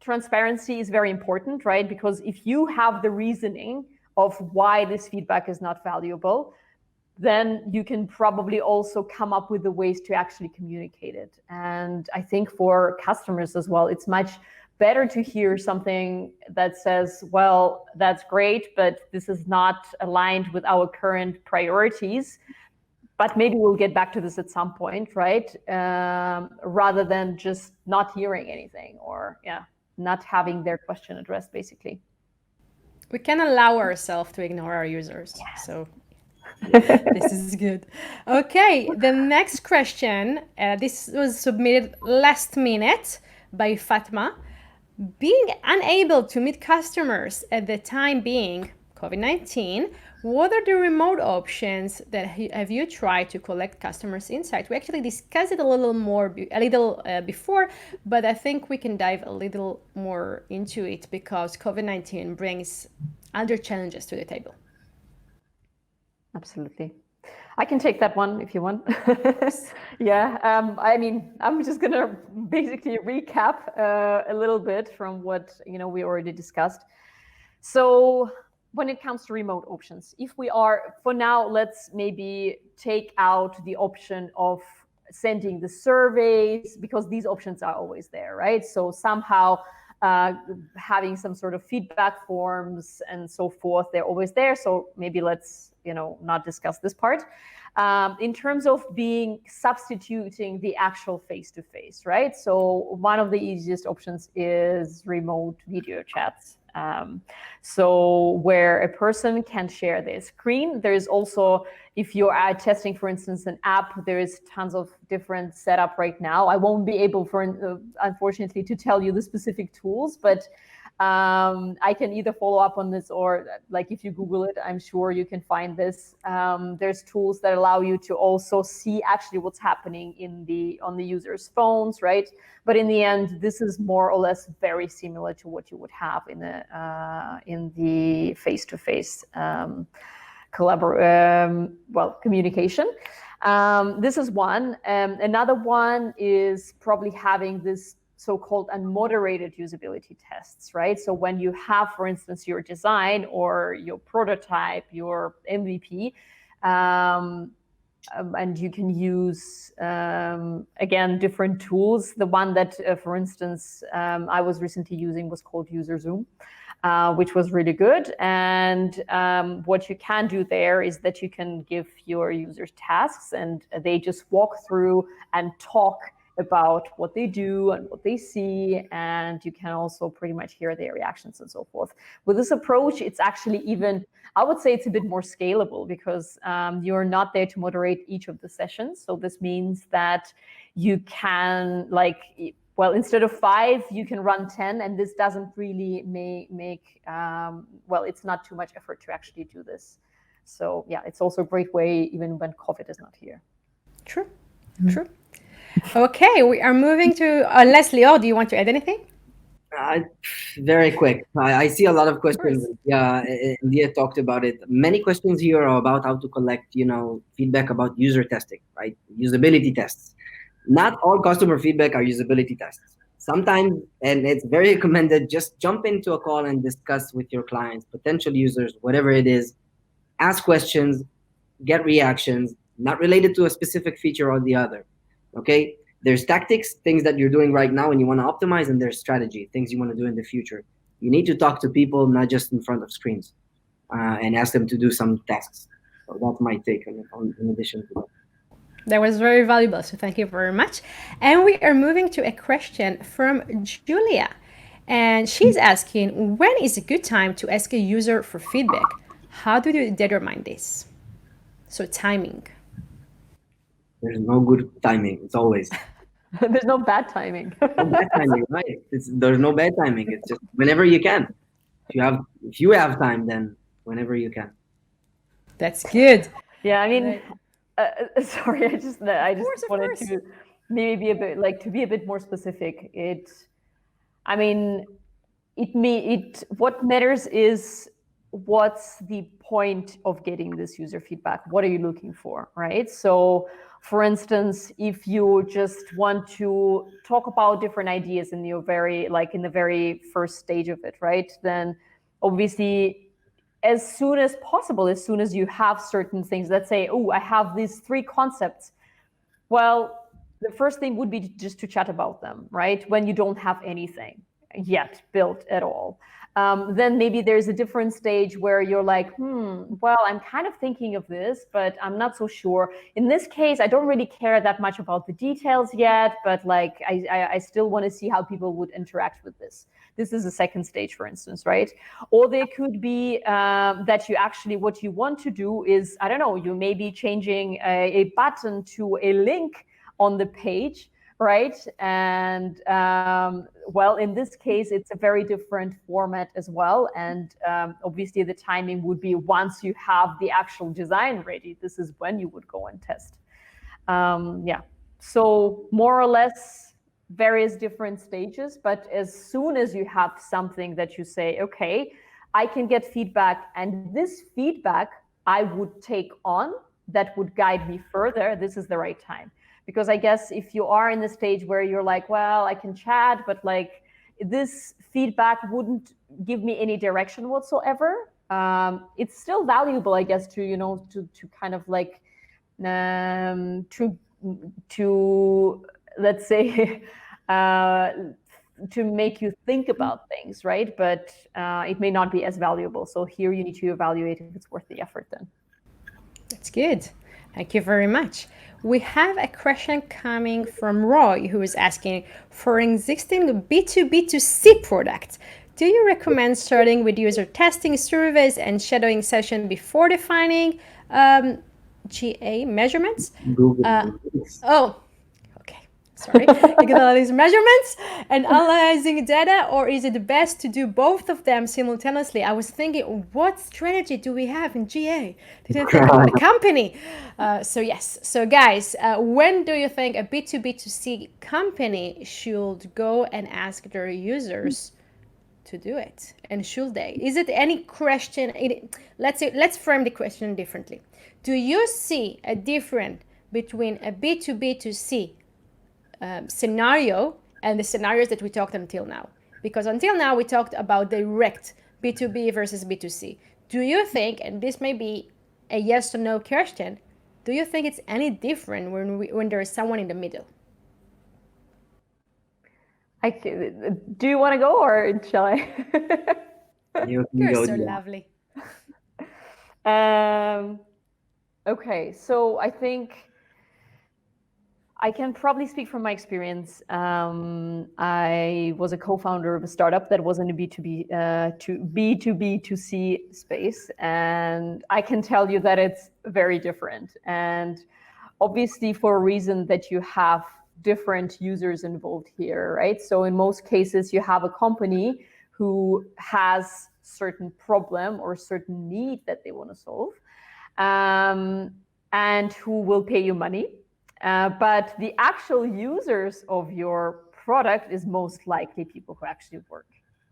transparency is very important, right? Because if you have the reasoning of why this feedback is not valuable, then you can probably also come up with the ways to actually communicate it. And I think for customers as well, it's much better to hear something that says, well, that's great, but this is not aligned with our current priorities, but maybe we'll get back to this at some point, right? Rather than just not hearing anything, or not having their question addressed, basically. We can allow ourselves to ignore our users. Yes. So this is good. Okay, the next question, this was submitted last minute by Fatma. Being unable to meet customers at the time being COVID-19, what are the remote options that have you tried to collect customers' insight? We actually discussed it a little before, but I think we can dive a little more into it because COVID-19 brings other challenges to the table. Absolutely. I can take that one if you want. I mean, I'm just going to basically recap a little bit from what we already discussed. So when it comes to remote options, if we are, for now, let's maybe take out the option of sending the surveys, because these options are always there, right? So somehow having some sort of feedback forms and so forth, they're always there. So maybe let's not discuss this part. In terms of substituting the actual face-to-face, right? So one of the easiest options is remote video chats. So where a person can share their screen. There's also, if you are testing, for instance, an app, there is tons of different setup right now. I won't be able, unfortunately, to tell you the specific tools, but I can either follow up on this, or like if you Google it, I'm sure you can find this. There's tools that allow you to also see actually what's happening on the user's phones, right? But in the end, this is more or less very similar to what you would have in the face-to-face communication. This is one. Another one is probably having this so-called unmoderated usability tests, right? So when you have, for instance, your design or your prototype, your MVP, and you can use, again, different tools. The one that, for instance, I was recently using was called UserZoom, which was really good. And what you can do there is that you can give your users tasks, and they just walk through and talk about what they do and what they see, and you can also pretty much hear their reactions and so forth. With this approach, it's actually even, I would say it's a bit more scalable, because you're not there to moderate each of the sessions. So this means that you can, instead of 5, you can run 10, and this doesn't really make it's not too much effort to actually do this. So yeah, it's also a great way even when COVID is not here. True. Okay, we are moving to Lior. Do you want to add anything? Very quick. I see a lot of questions. Yeah, Leah talked about it. Many questions here are about how to collect, feedback about user testing, right? Usability tests. Not all customer feedback are usability tests. Sometimes, and it's very recommended, just jump into a call and discuss with your clients, potential users, whatever it is. Ask questions, get reactions, not related to a specific feature or the other. Okay, there's tactics, things that you're doing right now and you want to optimize, and there's strategy, things you want to do in the future. You need to talk to people, not just in front of screens, and ask them to do some tasks. So that's my take in addition to that. That was very valuable, so thank you very much. And we are moving to a question from Julia. And she's asking, when is a good time to ask a user for feedback? How do you determine this? So timing. There's no good timing. It's always. There's no bad timing. No bad timing, right? There's no bad timing. It's just whenever you can. If you have time, then whenever you can. That's good. Yeah, I mean, sorry, I just wanted to maybe be a bit more specific. What matters is what's the point of getting this user feedback? What are you looking for, right? So, for instance, if you just want to talk about different ideas in the very first stage of it, right? Then obviously, as soon as possible, as soon as you have certain things, let's say, oh, I have these 3 concepts. Well, the first thing would be just to chat about them, right? When you don't have anything yet built at all. Then maybe there's a different stage where you're like, well, I'm kind of thinking of this, but I'm not so sure. In this case, I don't really care that much about the details yet, but I still want to see how people would interact with this. This is the second stage, for instance, right? Or there could be that you actually, what you want to do is, I don't know, you may be changing a button to a link on the page, right? And in this case, it's a very different format as well. And obviously the timing would be once you have the actual design ready, this is when you would go and test. So more or less various different stages, but as soon as you have something that you say, okay, I can get feedback, and this feedback I would take on, that would guide me further, this is the right time. Because I guess if you are in the stage where you're like, well, I can chat, but this feedback wouldn't give me any direction whatsoever, it's still valuable, I guess, to kind of to let's say to make you think about things, right? But it may not be as valuable. So here you need to evaluate if it's worth the effort then. That's good. Thank you very much. We have a question coming from Roy, who is asking, for existing B2B2C product, do you recommend starting with user testing surveys and shadowing session before defining GA measurements? Google. Oh, okay. Sorry. You get all these measurements and analyzing data, or is it best to do both of them simultaneously? I was thinking, what strategy do we have in GA? Didn't think about the company. So yes. So guys, when do you think a B2B2C company should go and ask their users to do it? And should they? Is it any question? Let's frame the question differently. Do you see a difference between a B2B2C scenario and the scenarios that we talked until now? Because until now we talked about direct B2B versus B2C. Do you think, and this may be a yes or no question, do you think it's any different when there is someone in the middle? Do you want to go, or shall I? You can You're go. so lovely. Okay, so I think I can probably speak from my experience. I was a co-founder of a startup that was in a B2B2C space, and I can tell you that it's very different. And obviously, for a reason that you have different users involved here, right? So in most cases, you have a company who has certain problem or certain need that they want to solve, and who will pay you money. But the actual users of your product is most likely people who actually work,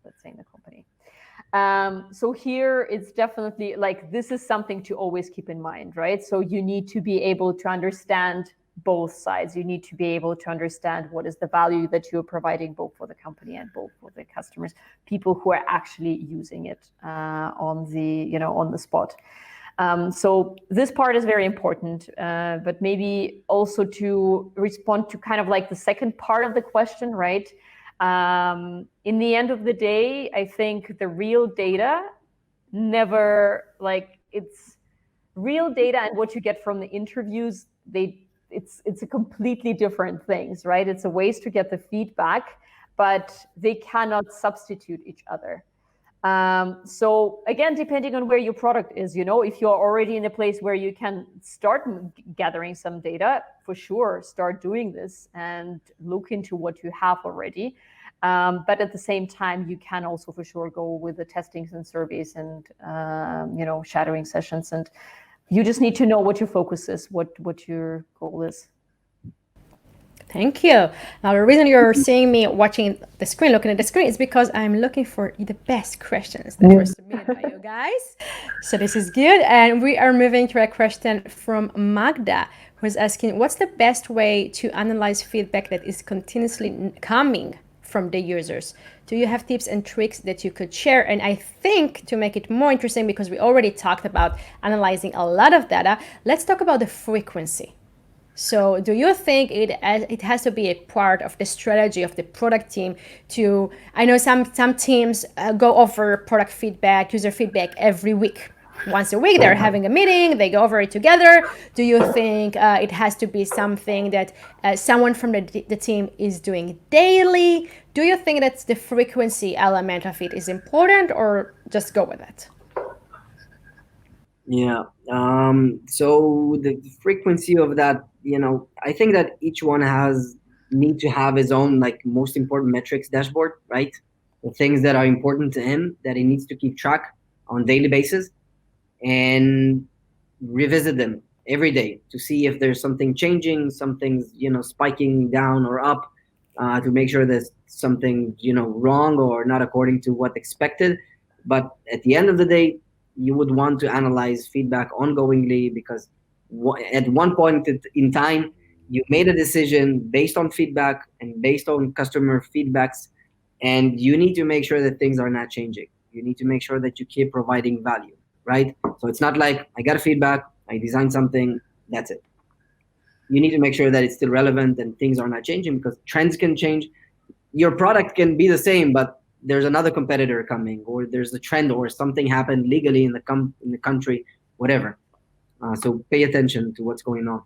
let's say, in the company. So here it's definitely like, this is something to always keep in mind, right? So you need to be able to understand both sides. You need to be able to understand what is the value that you're providing both for the company and both for the customers, people who are actually using it on the spot. So this part is very important, but maybe also to respond to kind of like the second part of the question, right? In the end of the day, I think the real data never, like, it's real data and what you get from the interviews, it's a completely different things, right? It's a ways to get the feedback, but they cannot substitute each other. So again, depending on where your product is, if you're already in a place where you can start gathering some data, for sure, start doing this and look into what you have already. But at the same time, you can also for sure go with the testings and surveys and, shadowing sessions. And you just need to know what your focus is, what your goal is. Thank you. Now, the reason you're seeing me watching the screen, looking at the screen, is because I'm looking for the best questions that were submitted by you guys. So this is good. And we are moving to a question from Magda, who is asking, what's the best way to analyze feedback that is continuously coming from the users? Do you have tips and tricks that you could share? And I think to make it more interesting, because we already talked about analyzing a lot of data, let's talk about the frequency. So do you think it has to be a part of the strategy of the product team to, I know some teams go over product feedback, user feedback every week. Once a week, they're having a meeting, they go over it together. Do you think it has to be something that someone from the team is doing daily? Do you think that the frequency element of it is important, or just go with it? Yeah. So the frequency of that, I think that each one need to have his own, like, most important metrics dashboard, right? The things that are important to him that he needs to keep track on daily basis, and revisit them every day to see if there's something changing, something's, spiking down or up, to make sure there's something, wrong or not according to what expected. But at the end of the day, you would want to analyze feedback ongoingly, because at one point in time, you made a decision based on feedback and based on customer feedbacks, and you need to make sure that things are not changing. You need to make sure that you keep providing value, right? So it's not like I got a feedback, I designed something, that's it. You need to make sure that it's still relevant and things are not changing, because trends can change. Your product can be the same, but there's another competitor coming, or there's a trend, or something happened legally in the country, whatever, So pay attention to what's going on.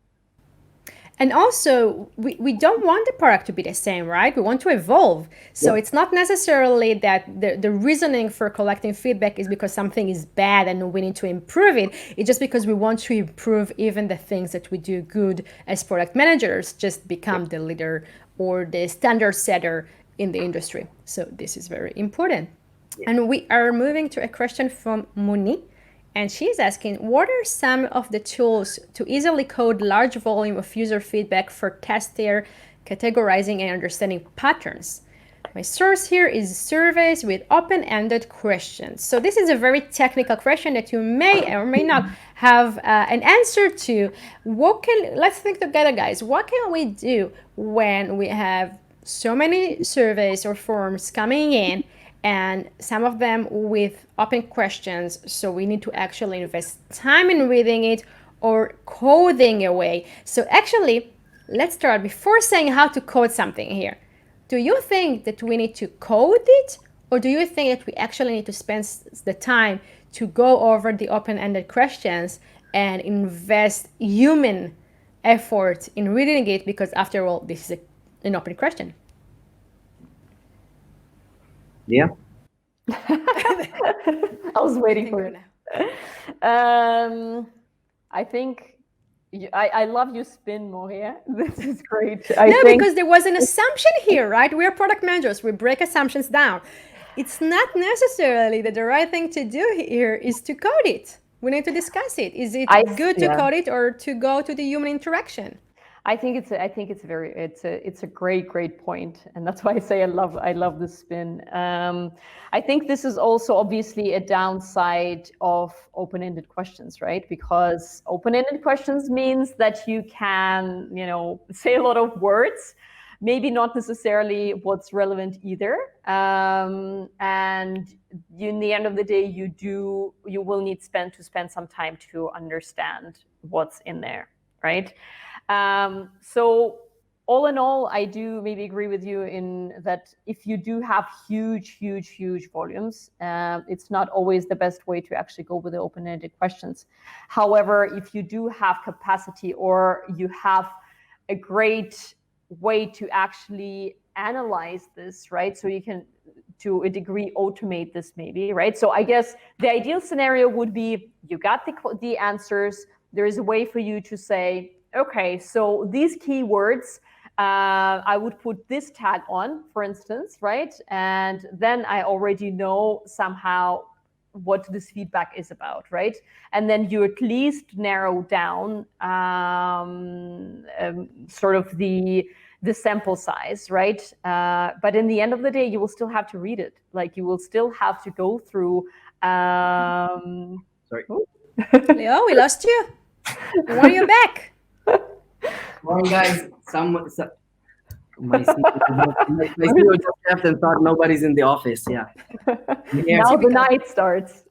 And also, we don't want the product to be the same, right? We want to evolve. So it's not necessarily that the reasoning for collecting feedback is because something is bad and we need to improve it. It's just because we want to improve even the things that we do good as product managers, just become the leader or the standard setter in the industry. So this is very important. And we are moving to a question from Muni. And she's asking, what are some of the tools to easily code large volume of user feedback for tester, categorizing and understanding patterns? My source here is surveys with open-ended questions. So this is a very technical question that you may or may not have an answer to. Let's think together, guys. What can we do when we have so many surveys or forms coming in, and some of them with open questions, so we need to actually invest time in reading it or coding away. So actually, let's start before saying how to code something here. Do you think that we need to code it, or do you think that we actually need to spend the time to go over the open-ended questions and invest human effort in reading it, because after all, this is an open question? Yeah. I was waiting for it. I think I love your spin, Moria. This is great. Because there was an assumption here, right? We are product managers. We break assumptions down. It's not necessarily that the right thing to do here is to code it. We need to discuss it. Is it good to code it or to go to the human interaction? I think it's a great point, and that's why I say I love the spin. I think this is also obviously a downside of open-ended questions, right? Because open-ended questions means that you can, say a lot of words, maybe not necessarily what's relevant either. And in the end of the day, you will need to spend some time to understand what's in there, right? So all in all, I do maybe agree with you in that if you do have huge volumes, it's not always the best way to actually go with the open-ended questions. However, if you do have capacity or you have a great way to actually analyze this, right? So you can, to a degree, automate this maybe, right? So I guess the ideal scenario would be you got the answers. There is a way for you to say, okay, so these keywords, I would put this tag on, for instance, right? And then I already know somehow what this feedback is about, right? And then you at least narrow down sort of the sample size, right? But in the end of the day, you will still have to read it. Like you will still have to go through. Sorry. Leo, we lost you. When you're back. Morning, guys. My CEO just left and thought nobody's in the office. Yeah. Now the night starts.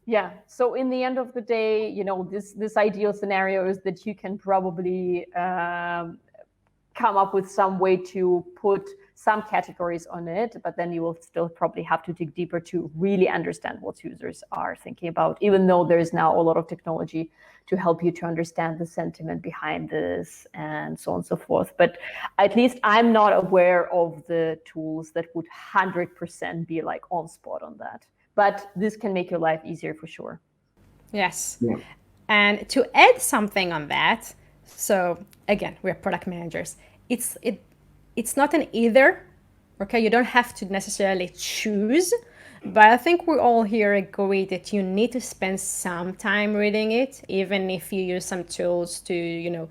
Yeah. So in the end of the day, this ideal scenario is that you can probably come up with some way to put some categories on it, but then you will still probably have to dig deeper to really understand what users are thinking about, even though there is now a lot of technology to help you to understand the sentiment behind this and so on and so forth. But at least I'm not aware of the tools that would 100% be like on spot on that. But this can make your life easier for sure. Yes. Yeah. And to add something on that, so again, we're product managers. It's not an either, okay? You don't have to necessarily choose, but I think we all here agree that you need to spend some time reading it, even if you use some tools to,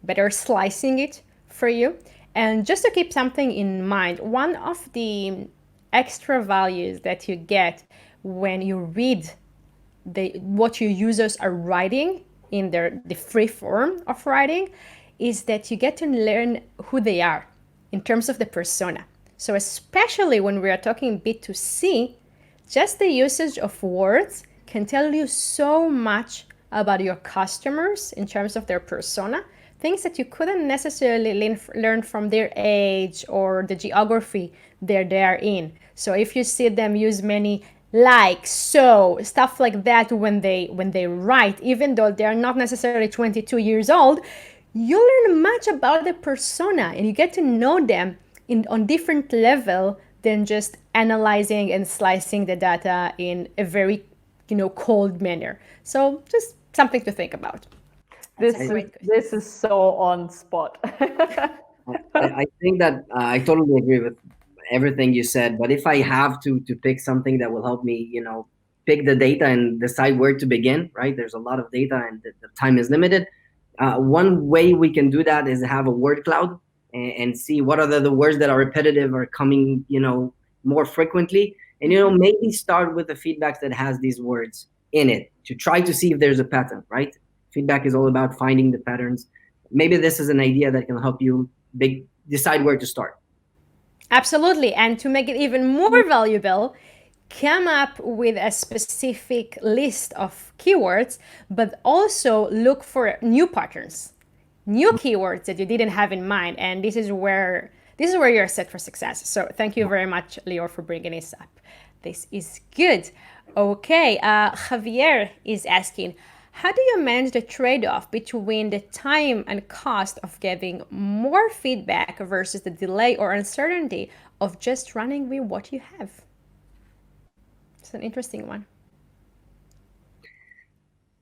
better slicing it for you. And just to keep something in mind, one of the extra values that you get when you read what your users are writing in the free form of writing is that you get to learn who they are in terms of the persona. So especially when we are talking B2C, just the usage of words can tell you so much about your customers in terms of their persona, things that you couldn't necessarily learn from their age or the geography they are in. So if you see them use many like, so stuff like that. When they write, even though they're not necessarily 22 years old, you learn much about the persona and you get to know them on different level than just analyzing and slicing the data in a very cold manner. So just something to think about. This is so on spot. I think that I totally agree with everything you said. But if I have to pick something that will help me, pick the data and decide where to begin, right? There's a lot of data and the time is limited. One way we can do that is have a word cloud and see what are the words that are repetitive or coming, more frequently. And, maybe start with the feedback that has these words in it to try to see if there's a pattern, right? Feedback is all about finding the patterns. Maybe this is an idea that can help you decide where to start. Absolutely. And to make it even more valuable, come up with a specific list of keywords, but also look for new patterns, new keywords that you didn't have in mind. And this is where you're set for success. So thank you very much, Lior, for bringing this up. This is good. Okay, Javier is asking, how do you manage the trade-off between the time and cost of getting more feedback versus the delay or uncertainty of just running with what you have? It's an interesting one.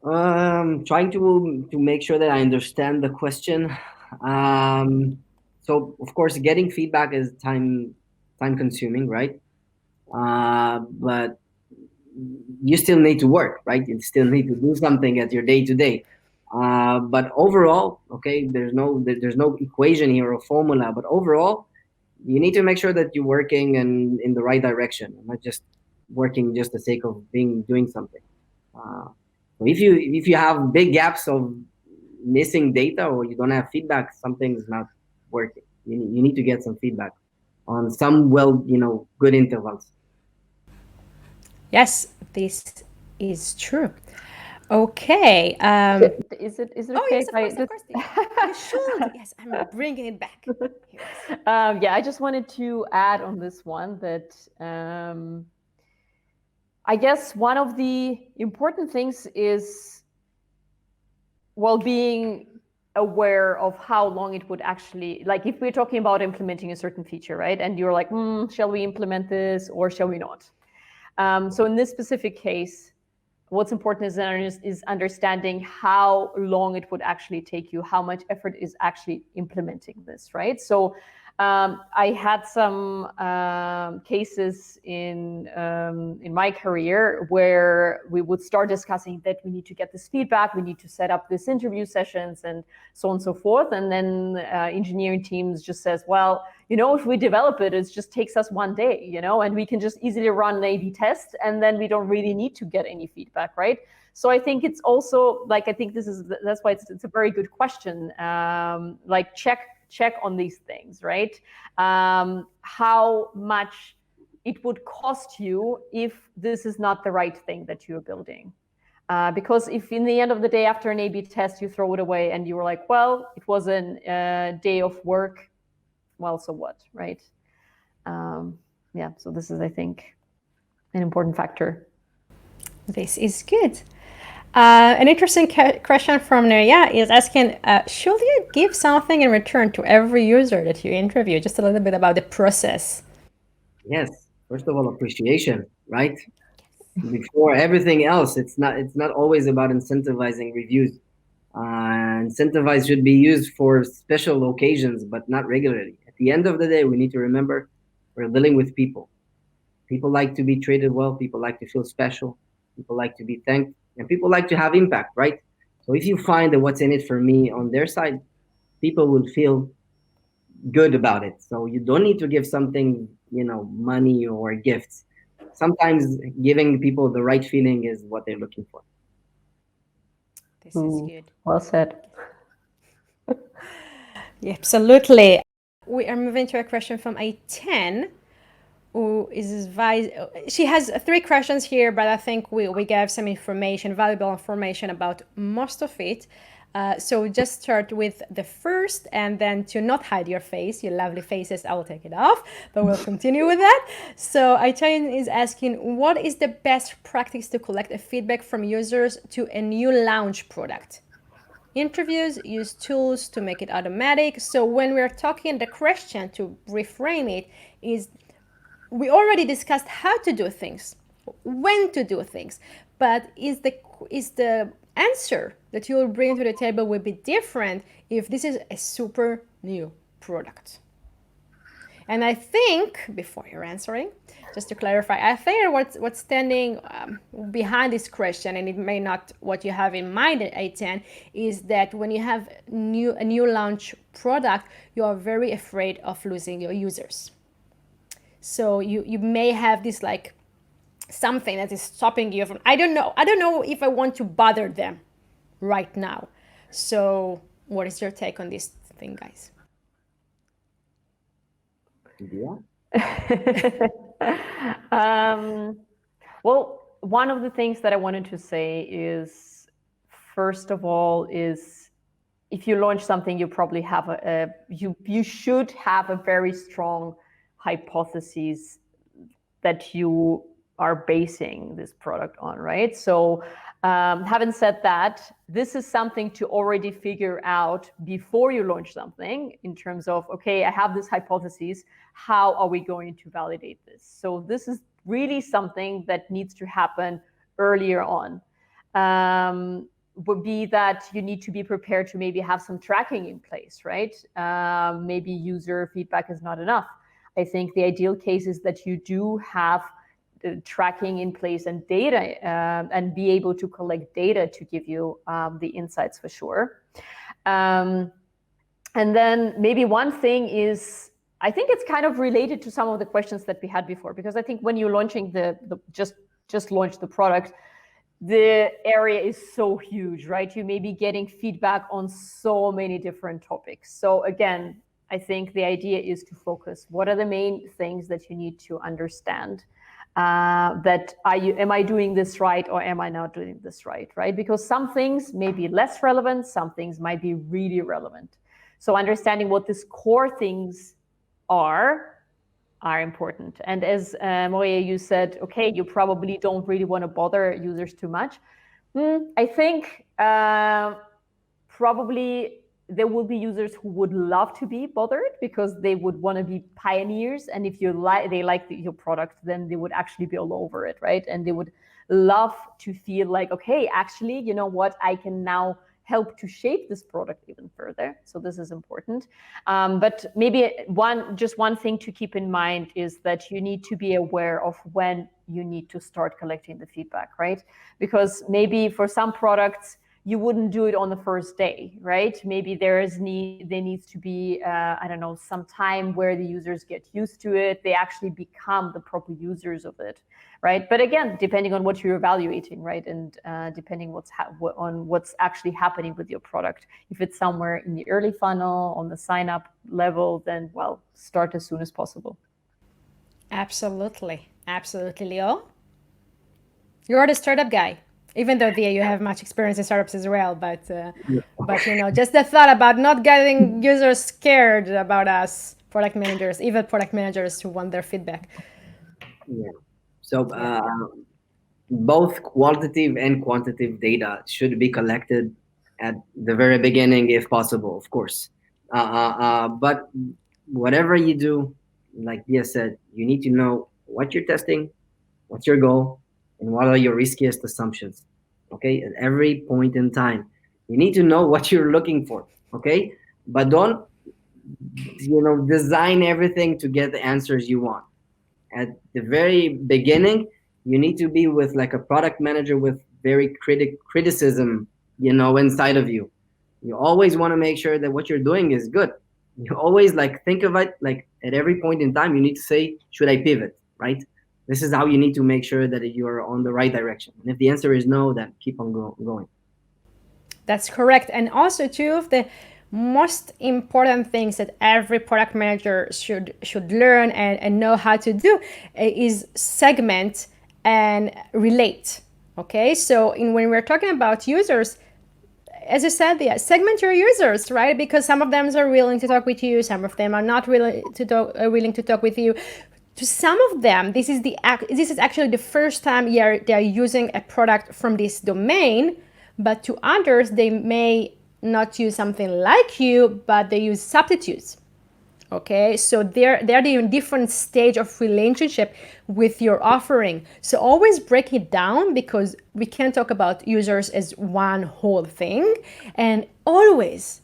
Trying to make sure that I understand the question. So of course, getting feedback is time consuming, right? But you still need to work, right? You still need to do something at your day to day. But overall, okay, there's no equation here or formula. But overall, you need to make sure that you're working and in the right direction, and not just working just the sake of doing something. If you have big gaps of missing data or you don't have feedback, something's not working. You need to get some feedback on some good intervals. Yes, this is true. Okay. Is it okay? Oh yes, of course. You should. Yes, I'm bringing it back. Yeah, I just wanted to add on this one that I guess one of the important things is, well, being aware of how long it would actually, like if we're talking about implementing a certain feature, right? And you're like, shall we implement this or shall we not? So in this specific case, what's important is understanding how long it would actually take you, how much effort is actually implementing this, right? So I had some cases in my career where we would start discussing that we need to get this feedback, we need to set up this interview sessions and so on and so forth. And then engineering teams just says, well, if we develop it, it just takes us one day, and we can just easily run an A/B test, and then we don't really need to get any feedback, right? So I think it's also like, I think that's why it's a very good question. Like check on these things, right? How much it would cost you if this is not the right thing that you're building. Because if in the end of the day, after an A/B test, you throw it away and you were like, well, it was a day of work, well, so what, right? Yeah, so this is, I think, an important factor. This is good. An interesting question from Neria is asking, should you give something in return to every user that you interview? Just a little bit about the process. Yes. First of all, appreciation, right? Before everything else, it's not always about incentivizing reviews. Incentivize should be used for special occasions, but not regularly. At the end of the day, we need to remember we're dealing with people. People like to be treated well. People like to feel special. People like to be thanked. And people like to have impact, right? So if you find that what's in it for me on their side, people will feel good about it. So you don't need to give something, money or gifts. Sometimes giving people the right feeling is what they're looking for. This is good. Well said. Yeah, absolutely. We are moving to a question from A10. Who is she has 3 questions here, but I think we gave some valuable information about most of it. So just start with the first, and then to not hide your face, your lovely faces, I will take it off, but we'll continue with that. So Aichain is asking, what is the best practice to collect a feedback from users to a new launch product? Interviews, use tools to make it automatic. So when we're talking, the question to reframe it is, we already discussed how to do things, when to do things, but is the answer that you will bring to the table will be different if this is a super new product. And I think, before you're answering, just to clarify, I think what's standing behind this question, and it may not what you have in mind at A10, is that when you have a new launch product, you are very afraid of losing your users. So you may have this like something that is stopping you from, I don't know if I want to bother them right now. So what is your take on this thing, guys? Yeah. Well, one of the things that I wanted to say is, first of all, is if you launch something, you probably have you should have a very strong hypothesis that you are basing this product on, right? So having said that, this is something to already figure out before you launch something in terms of, okay, I have this hypothesis, how are we going to validate this? So this is really something that needs to happen earlier on. Would be that you need to be prepared to maybe have some tracking in place, right? Maybe user feedback is not enough. I think the ideal case is that you do have tracking in place and data and be able to collect data to give you the insights for sure. And then maybe one thing is, I think it's kind of related to some of the questions that we had before, because I think when you're launching just launch the product, the area is so huge, right? You may be getting feedback on so many different topics. So again, I think the idea is to focus. What are the main things that you need to understand? Am I doing this right, or am I not doing this right? Because some things may be less relevant, some things might be really relevant. So understanding what these core things are important. And as Maria, you said, okay, you probably don't really want to bother users too much. I think probably there will be users who would love to be bothered because they would want to be pioneers. And if they like your product, then they would actually be all over it, right? And they would love to feel like, okay, actually, you know what, I can now help to shape this product even further. So this is important. But maybe just one thing to keep in mind is that you need to be aware of when you need to start collecting the feedback, right? Because maybe for some products, you wouldn't do it on the first day, right? Maybe there needs to be, I don't know, some time where the users get used to it. They actually become the proper users of it, right? But again, depending on what you're evaluating, right? And depending on what's actually happening with your product. If it's somewhere in the early funnel, on the sign up level, then, well, start as soon as possible. Absolutely. Absolutely, Leo. You're the startup guy. Even though, Dia, you have much experience in startups as well, but you know, just the thought about not getting users scared about us, product managers, even product managers who want their feedback. Yeah. So both qualitative and quantitative data should be collected at the very beginning, if possible, of course. But whatever you do, like Dia said, you need to know what you're testing, what's your goal, and what are your riskiest assumptions. Okay, at every point in time, you need to know what you're looking for. Okay, but don't design everything to get the answers you want. At the very beginning, you need to be with like a product manager with very criticism, inside of you. You always want to make sure that what you're doing is good. You always think of it like at every point in time, you need to say, should I pivot, right? This is how you need to make sure that you're on the right direction. And if the answer is no, then keep on going. That's correct. And also, two of the most important things that every product manager should learn and know how to do is segment and relate. Okay, so when we're talking about users, as you said, yeah, segment your users, right? Because some of them are willing to talk with you, some of them are not willing to talk with you. To some of them, this is actually the first time they are using a product from this domain, but to others, they may not use something like you, but they use substitutes. Okay, so they're in different stage of relationship with your offering. So always break it down, because we can't talk about users as one whole thing. And always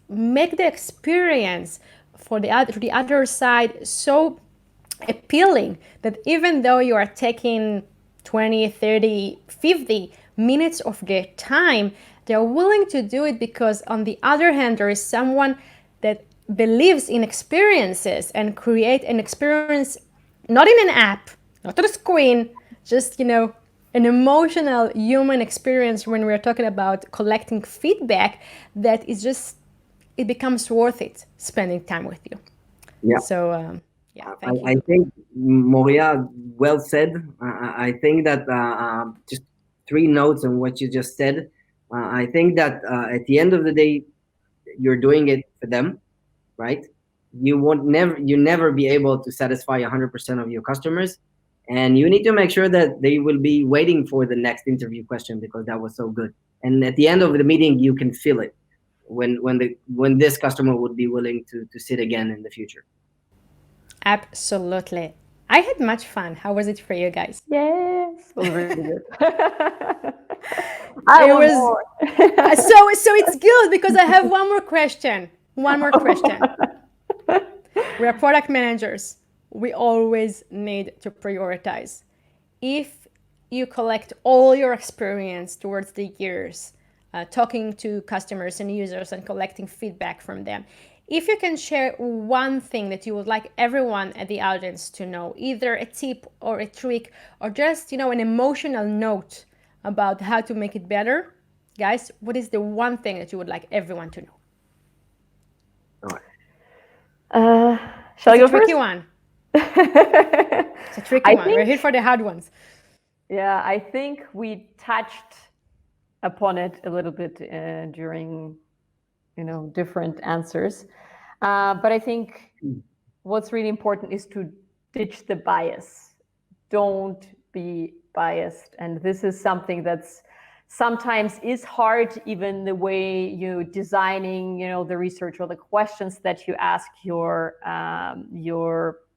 make the experience for the other side so appealing that even though you are taking 20, 30, 50 minutes of their time, they're willing to do it because on the other hand, there is someone that believes in experiences and create an experience, not in an app, not on a screen, just, an emotional human experience when we're talking about collecting feedback that is just, it becomes worth it spending time with you. Yeah. So, thank you. I think, Moria, well said. I think that just 3 notes on what you just said. I think that at the end of the day, you're doing it for them, right? You never be able to satisfy 100% of your customers, and you need to make sure that they will be waiting for the next interview question because that was so good. And at the end of the meeting, you can feel it when this customer would be willing to sit again in the future. Absolutely. I had much fun. How was it for you guys? Yes, it was really good. So it's good because I have one more question. We are product managers. We always need to prioritize. If you collect all your experience towards the years, talking to customers and users and collecting feedback from them, if you can share one thing that you would like everyone at the audience to know, either a tip or a trick or just, an emotional note about how to make it better, guys, what is the one thing that you would like everyone to know? Shall I go first? It's a tricky one. We're here for the hard ones. Yeah, I think we touched upon it a little bit during different answers. But I think what's really important is to ditch the bias. Don't be biased. And this is something that's sometimes is hard, even the way you designing, the research or the questions that you ask your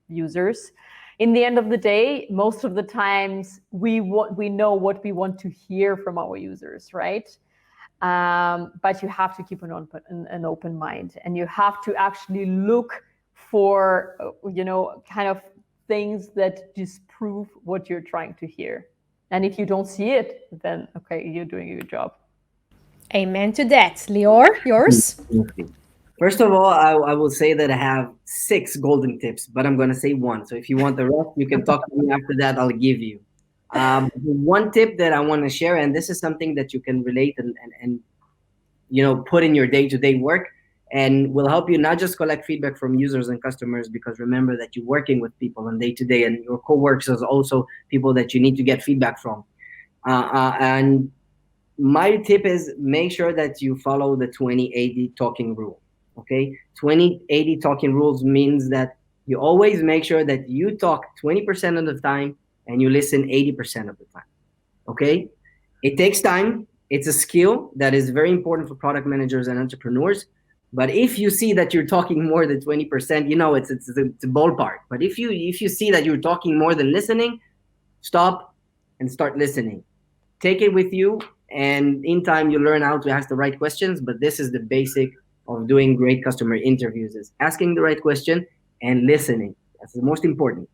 users. In the end of the day, most of the times we know what we want to hear from our users, right? But you have to keep an open mind, and you have to actually look for, kind of things that disprove what you're trying to hear. And if you don't see it, then, okay, you're doing a good job. Amen to that. Lior, yours? First of all, I will say that I have 6 golden tips, but I'm going to say 1. So if you want the rest, you can talk to me after that. I'll give you. One tip that I want to share, and this is something that you can relate and put in your day-to-day work, and will help you not just collect feedback from users and customers, because remember that you're working with people on day-to-day, and your coworkers are also people that you need to get feedback from. And my tip is make sure that you follow the 20-80 talking rule. Okay, 20-80 talking rules means that you always make sure that you talk 20% of the time and you listen 80% of the time. Okay, it takes time. It's a skill that is very important for product managers and entrepreneurs. But if you see that you're talking more than 20%, it's a ballpark. But if you see that you're talking more than listening, stop and start listening. Take it with you, and in time you learn how to ask the right questions. But this is the basic of doing great customer interviews: is asking the right question and listening. That's the most important.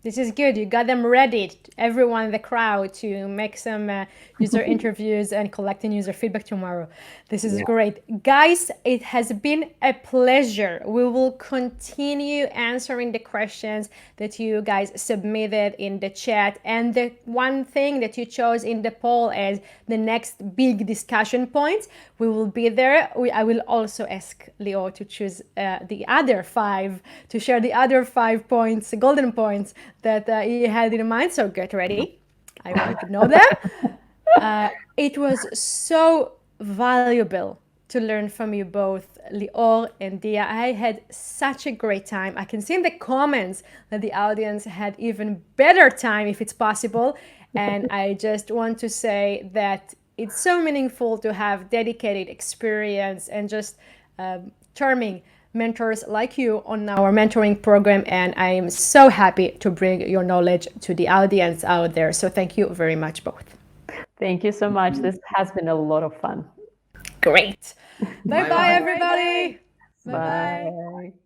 This is good. You got them ready, everyone in the crowd, to make some user interviews and collecting user feedback tomorrow. This is great. Guys, it has been a pleasure. We will continue answering the questions that you guys submitted in the chat. And the one thing that you chose in the poll as the next big discussion point, we will be there. I will also ask Lior to choose the other 5, to share the other 5 points, golden points, that he had in mind. So get ready. I want to know them. It was so valuable to learn from you both, Lior and Dia. I had such a great time. I can see in the comments that the audience had even better time, if it's possible. And I just want to say that it's so meaningful to have dedicated experience and just charming mentors like you on our mentoring program. And I am so happy to bring your knowledge to the audience out there. So thank you very much, both. Thank you so much. This has been a lot of fun. Great. Bye Bye-bye. bye, everybody. Bye.